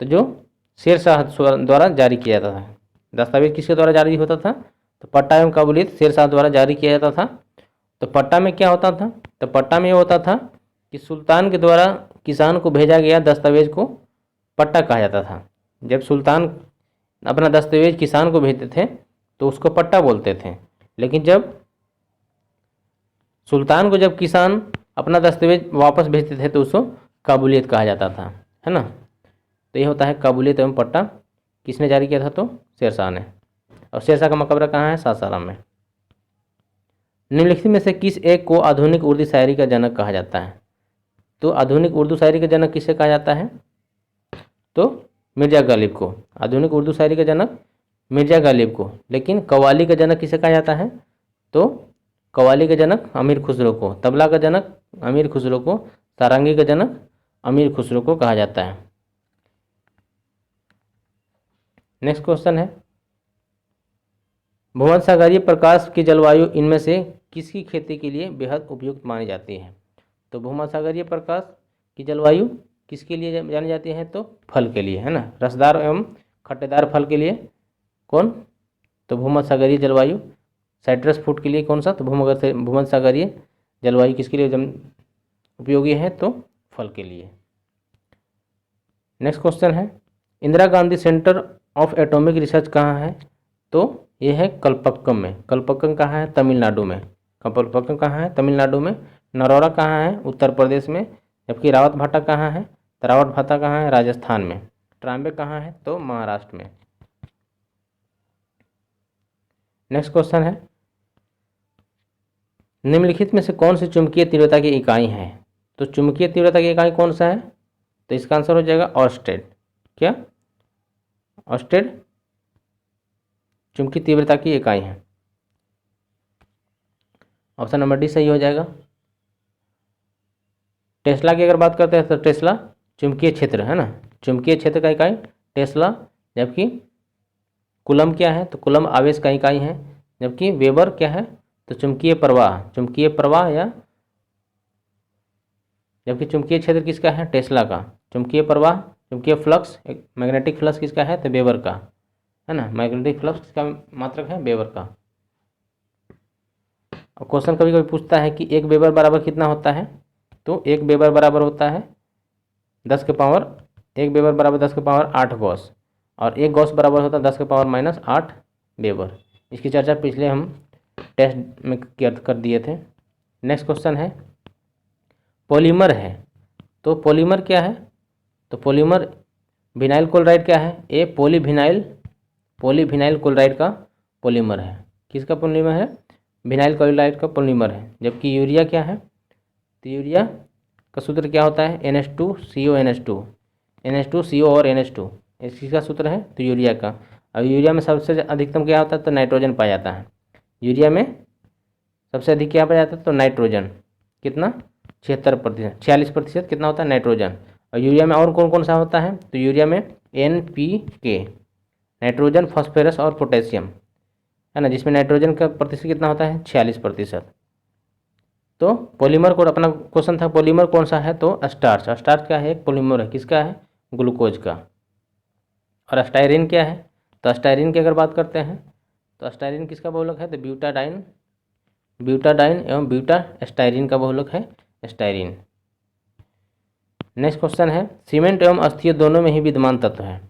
तो जो शेरशाह द्वारा जारी किया जाता था। दस्तावेज किसके द्वारा जारी होता था? तो पट्टा एवं काबूलियत शेरशाह द्वारा जारी किया जाता था। तो पट्टा में क्या होता था? तो पट्टा में ये होता था कि सुल्तान के द्वारा किसान को भेजा गया दस्तावेज को पट्टा कहा जाता था। जब सुल्तान अपना दस्तावेज किसान को भेजते थे तो उसको पट्टा बोलते थे। लेकिन जब सुल्तान को जब किसान अपना दस्तावेज वापस भेजते थे तो उसको काबूलियत कहा जाता था, है ना। तो ये होता है काबूलियत एवं पट्टा। किसने जारी किया था? तो शेरशाह ने। और शेरशाह का मकबरा कहाँ है? सासाराम में। निम्नलिखित में से किस एक को आधुनिक उर्दू शायरी का जनक कहा जाता है? तो आधुनिक उर्दू शायरी का जनक किसे कहा जाता है? तो मिर्जा गालिब को। आधुनिक उर्दू शायरी का जनक मिर्जा गालिब को। लेकिन कव्वाली का जनक किसे कहा जाता है? तो कव्वाली का जनक अमीर खुसरो को। तबला का जनक अमीर खुसरो को। सारंगी का जनक अमीर खुसरो को कहा जाता है। नेक्स्ट क्वेश्चन है, भूमध्यसागरीय प्रकाश की जलवायु इनमें से किसकी खेती के लिए बेहद उपयुक्त मानी जाती है? तो भूमध्यसागरीय प्रकाश की जलवायु किसके लिए जानी जाती है? तो फल के लिए, है ना। रसदार एवं खट्टेदार फल के लिए कौन? तो भूमध्यसागरीय जलवायु। साइट्रस फ्रूट के लिए कौन सा? तो भूमध्यसागरीय जलवायु किसके लिए उपयोगी है? तो फल के लिए। नेक्स्ट क्वेश्चन है, Indira Gandhi centre of atomic research कहाँ है? तो ये है कलपक्कम में। कलपक्कम कहाँ है? तमिलनाडु में। कलपक्कम कहाँ है? तमिलनाडु में। नरौरा कहाँ है? उत्तर प्रदेश में। जबकि रावत भाटा कहाँ है? तो रावत भाटा कहाँ है? राजस्थान में। ट्राम्बे कहाँ है? तो महाराष्ट्र में। नेक्स्ट क्वेश्चन है, निम्नलिखित में से कौन सी चुंबकीय तीव्रता की इकाई है? तो चुंबकीय तीव्रता की इकाई कौन सा है? तो इसका आंसर हो जाएगा ऑर्स्टेड। क्या? ऑर्स्टेड चुंबकीय तीव्रता की इकाई है। ऑप्शन नंबर डी सही हो जाएगा। टेस्ला की अगर बात करते हैं तो टेस्ला चुंबकीय क्षेत्र, है ना। चुंबकीय क्षेत्र का इकाई टेस्ला। जबकि कूलम क्या है? तो कूलम आवेश का इकाई है। जबकि वेबर क्या है? तो चुंबकीय प्रवाह। चुंबकीय प्रवाह या जबकि चुंबकीय क्षेत्र किसका है? टेस्ला का। चुंबकीय प्रवाह, चुंबकीय फ्लक्स, मैग्नेटिक फ्लक्स किसका है? तो वेबर का, है ना। मैग्नेटिक फ्लक्स किसका मात्रक है, वेबर का। और क्वेश्चन कभी कभी पूछता है कि 1 वेबर बराबर कितना होता है, तो 1 वेबर बराबर होता है 10 के पावर 1 वेबर बराबर 10 के पावर 8 गॉस, और 1 गॉस बराबर होता है 10 के पावर -8 वेबर। इसकी चर्चा पिछले हम टेस्ट में कर दिए थे। नेक्स्ट क्वेश्चन है, पॉलीमर है, तो पॉलीमर क्या है, तो पॉलीमर विनाइल क्लोराइड क्या है, ए पॉलीविनाइल क्लोराइड का पॉलीमर है। किसका पॉलीमर है, विनाइल क्लोराइड का पॉलीमर है। जबकि यूरिया क्या है, तो यूरिया का सूत्र क्या होता है, NH2CO और NH2, इसी का सूत्र है तो यूरिया का। अब यूरिया में सबसे अधिकतम क्या होता है, तो नाइट्रोजन पाया जाता है। यूरिया में सबसे अधिक क्या पाया जाता है, तो नाइट्रोजन, कितना 46% कितना होता है, नाइट्रोजन। और यूरिया में और कौन कौन सा होता है, तो यूरिया में NPK, नाइट्रोजन, फॉस्फोरस और पोटेशियम, है ना, जिसमें नाइट्रोजन का प्रतिशत कितना होता है, 46%। तो पॉलीमर को अपना क्वेश्चन था, पॉलीमर कौन सा है, तो स्टार्च। स्टार्च क्या है, एक पॉलीमर है, किसका है, ग्लूकोज का। और स्टायरिन क्या है, तो स्टायरिन की अगर बात करते हैं तो स्टायरिन किसका बहुलक है, तो ब्यूटाडाइन एवं ब्यूटा स्टायरिन का बहुलक है स्टायरिन। नेक्स्ट क्वेश्चन है, सीमेंट एवं अस्थिय दोनों में ही विद्यमान तत्व है,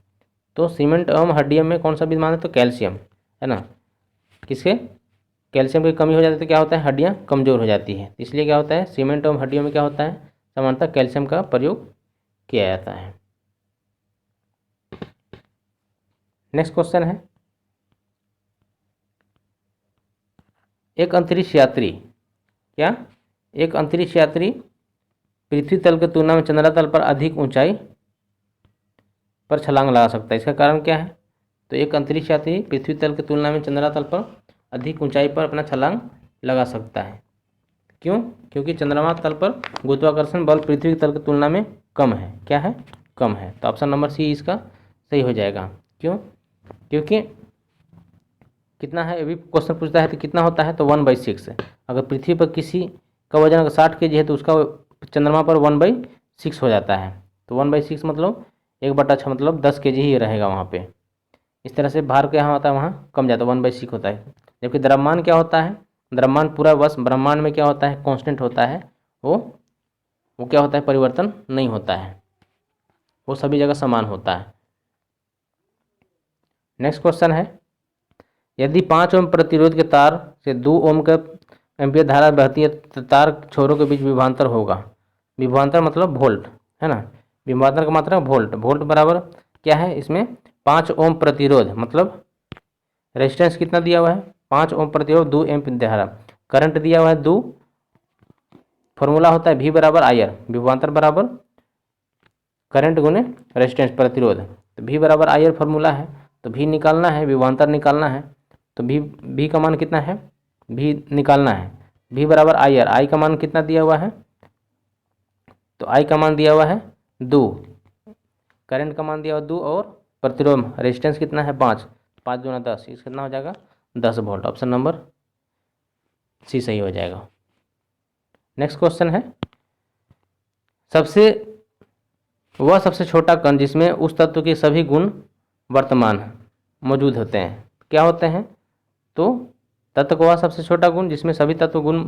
तो सीमेंट एवं हड्डियों में कौन सा विद्यमान है, तो कैल्शियम, है ना। किसके, कैल्शियम की कमी हो जाती है तो क्या होता है, हड्डियाँ कमज़ोर हो जाती है, इसलिए क्या होता है, सीमेंट एवं हड्डियों में क्या होता है, सामान्यतः कैल्शियम का प्रयोग किया जाता है। नेक्स्ट क्वेश्चन है, एक अंतरिक्ष यात्री, क्या, एक अंतरिक्ष यात्री पृथ्वी तल की तुलना में चंद्रमा तल पर अधिक ऊंचाई पर छलांग लगा सकता है। इसका कारण क्या है, तो एक अंतरिक्ष यात्री पृथ्वी तल की तुलना में चंद्रमा तल पर अधिक ऊंचाई पर अपना छलांग लगा सकता है। क्यों, क्योंकि चंद्रमा तल पर गुरुत्वाकर्षण बल पृथ्वी तल की तुलना में कम है, क्या है, कम है। तो ऑप्शन नंबर सी इसका सही हो जाएगा। क्यों, क्योंकि कितना है, अभी क्वेश्चन पूछता है तो कितना होता है, तो 1/6 है। अगर पृथ्वी पर किसी का वजन अगर 60 kg है तो उसका चंद्रमा पर 1/6 हो जाता है। तो 1/6 मतलब 1/6 मतलब 10 kg ही रहेगा वहाँ पे। इस तरह से भार क्या होता है, वहाँ कम जाता है, 1/6 होता है। जबकि द्रव्यमान क्या होता है, द्रव्यमान पूरा वर्ष ब्रह्मांड में क्या होता है, कांस्टेंट होता है, वो क्या होता है, परिवर्तन नहीं होता है, वो सभी जगह समान होता है। नेक्स्ट क्वेश्चन है, यदि 5 ओम प्रतिरोध के तार से 2 ओम का एम्पियर धारा बहती है तो तार छोरों के बीच विभवांतर होगा। विभवांतर मतलब वोल्ट, है ना, विभवांतर का मात्रा वोल्ट, वोल्ट बराबर क्या है, इसमें 5 ओम प्रतिरोध मतलब रेजिस्टेंस कितना दिया हुआ है, 5 ओम प्रतिरोध 2 एम्पियर धारा, करंट दिया हुआ है 2, फॉर्मूला होता है V बराबर IR, विभवांतर बराबर करंट गुने रेजिस्टेंस प्रतिरोध। तो V बराबर IR फॉर्मूला है, तो V निकालना है, विभवांतर निकालना है, तो V का मान कितना है, V निकालना है, V बराबर IR, I का मान कितना दिया हुआ है, तो I का मान दिया हुआ है 2, करंट का मान दिया हुआ 2 और प्रतिरोध रेजिस्टेंस कितना है 5, 5 दूना 10, इस कितना हो जाएगा 10 वोल्ट। ऑप्शन नंबर सी सही हो जाएगा। नेक्स्ट क्वेश्चन है, सबसे छोटा कण जिसमें उस तत्व के सभी गुण वर्तमान मौजूद होते हैं, क्या होते हैं, तो तत्व का वह सबसे छोटा गुण जिसमें सभी तत्व गुण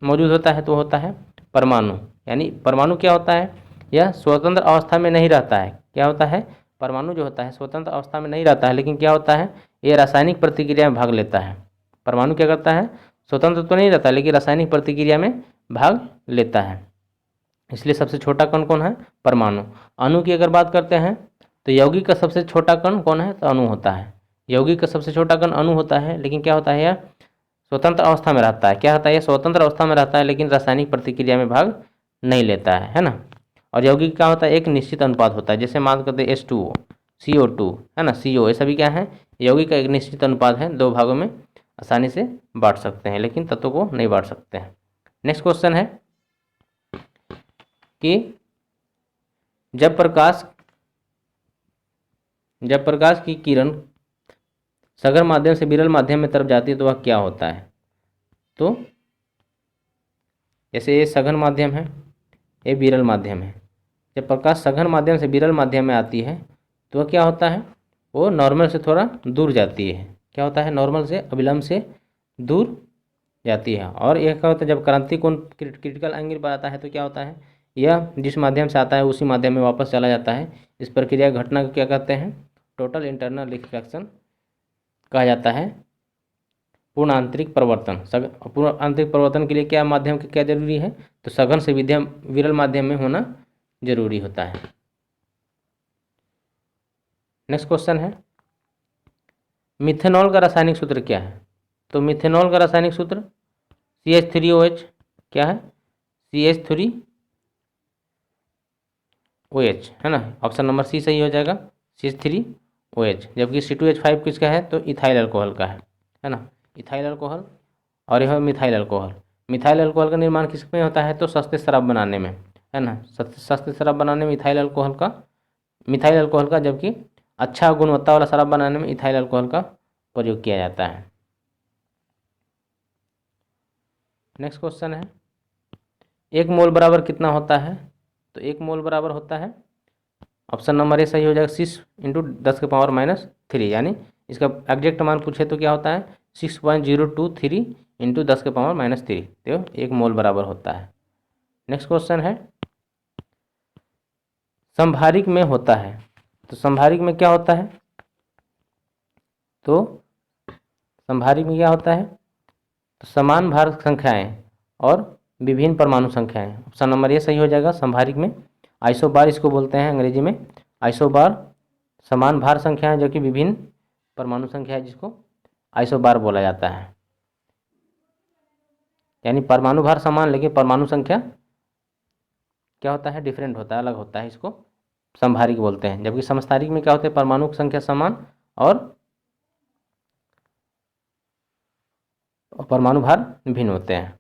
मौजूद होता है तो होता है परमाणु। यानी परमाणु क्या होता है, यह स्वतंत्र अवस्था में नहीं रहता है, क्या होता है, परमाणु जो होता है स्वतंत्र अवस्था में नहीं रहता है, लेकिन क्या होता है, ये रासायनिक प्रतिक्रिया में भाग लेता है। परमाणु क्या करता है, स्वतंत्र तो नहीं रहता लेकिन रासायनिक प्रतिक्रिया में भाग लेता है, इसलिए सबसे छोटा कण कौन है, परमाणु। अणु की अगर बात करते हैं तो यौगिक का सबसे छोटा कण कौन है, तो अणु होता है। यौगिक का सबसे छोटा कण अणु होता है, लेकिन क्या होता है, यह स्वतंत्र अवस्था में रहता है, क्या होता है, यह स्वतंत्र अवस्था में रहता है लेकिन रासायनिक प्रतिक्रिया में भाग नहीं लेता है ना। और यौगिक क्या होता है, एक निश्चित अनुपात होता है, जैसे मान करते हैं H2O, CO2, है ना, CO, ये सभी क्या है, यौगिक का एक निश्चित अनुपात है, 2 भागों में आसानी से बांट सकते हैं लेकिन तत्वों को नहीं बांट सकते हैं। नेक्स्ट क्वेश्चन है कि जब प्रकाश की किरण सघन माध्यम से विरल माध्यम में तरफ जाती है तो वह क्या होता है, तो जैसे ये सघन माध्यम है, ये विरल माध्यम है। जब प्रकाश सघन माध्यम से विरल माध्यम में आती है तो वह क्या होता है, वो नॉर्मल से थोड़ा दूर जाती है। क्या होता है, नॉर्मल से अभिलंब से दूर जाती है। और यह क्या होता है, जब क्रांति कोण क्रिटिकल एंगल पर आता है तो क्या होता है, यह जिस माध्यम से आता है उसी माध्यम में वापस चला जाता है। इस प्रक्रिया घटना को क्या कहते हैं, टोटल इंटरनल रिफ्लेक्शन कहा जाता है। पूर्ण आंतरिक परिवर्तन, पूर्ण आंतरिक परिवर्तन के लिए क्या माध्यम की क्या जरूरी है, तो सघन से विरल माध्यम में होना जरूरी होता है। नेक्स्ट क्वेश्चन है, मिथेनॉल का रासायनिक सूत्र क्या है। तो मिथेनॉल का रासायनिक सूत्र CH3OH क्या है, CH3OH है ना, ऑप्शन नंबर सी सही हो जाएगा, CH3OH। जबकि C2H5 किसका है, तो इथाइल अल्कोहल का है ना, इथाइल अल्कोहल। और यह मिथाइल अल्कोहल, मिथाइल अल्कोहल का निर्माण किस में होता है, तो सस्ते शराब बनाने में, है ना, सस्ते शराब बनाने में मिथाइल अल्कोहल का, जबकि अच्छा गुणवत्ता वाला शराब बनाने में इथाइल अल्कोहल का प्रयोग किया जाता है। नेक्स्ट क्वेश्चन है, 1 मोल बराबर कितना होता है, तो 1 मोल बराबर होता है, ऑप्शन नंबर ए सही हो जाएगा, 6 × 10⁻³ यानी इसका एग्जैक्ट मान पूछे तो क्या होता है, 6.023 × 10⁻³ तो 1 मोल बराबर होता है। नेक्स्ट क्वेश्चन है, संभारिक में होता है, तो संभारिक में क्या होता है, तो संभारिक में क्या होता है, तो समान भार संख्याएं और विभिन्न परमाणु संख्याएं, ऑप्शन नंबर ए सही हो जाएगा। संभारिक में आइसोबार इसको बोलते हैं अंग्रेजी में, आइसोबार समान भार संख्याएं जो कि विभिन्न परमाणु संख्या है, जिसको आइसोबार बोला जाता है। यानी परमाणु भार समान लेकिन परमाणु संख्या क्या होता है, डिफरेंट होता है, अलग होता है, इसको संभारिक बोलते हैं। जबकि समस्थानिक में क्या होता है, परमाणु संख्या समान और परमाणु भार भिन्न होते हैं।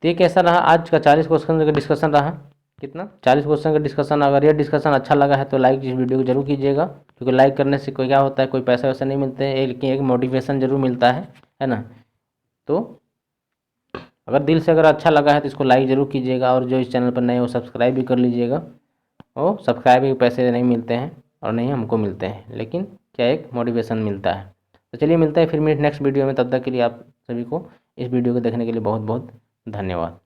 तो ये कैसा रहा आज का 40 क्वेश्चन का डिस्कशन रहा, कितना 40 क्वेश्चन का डिस्कशन। अगर ये डिस्कशन अच्छा लगा है तो लाइक इस वीडियो को जरूर कीजिएगा, क्योंकि लाइक करने से कोई क्या होता है, कोई पैसा वैसा नहीं मिलते हैं, लेकिन एक मोटिवेशन जरूर मिलता है ना। तो अगर दिल से अगर अच्छा लगा है तो इसको लाइक जरूर कीजिएगा, और जो इस चैनल पर नए हो सब्सक्राइब भी कर लीजिएगा। और सब्सक्राइब के पैसे नहीं मिलते हैं और नहीं हमको मिलते हैं, लेकिन क्या एक मोटिवेशन मिलता है। तो चलिए मिलता है फिर नेक्स्ट वीडियो में, तब तक के लिए आप सभी को इस वीडियो को देखने के लिए बहुत बहुत धन्यवाद।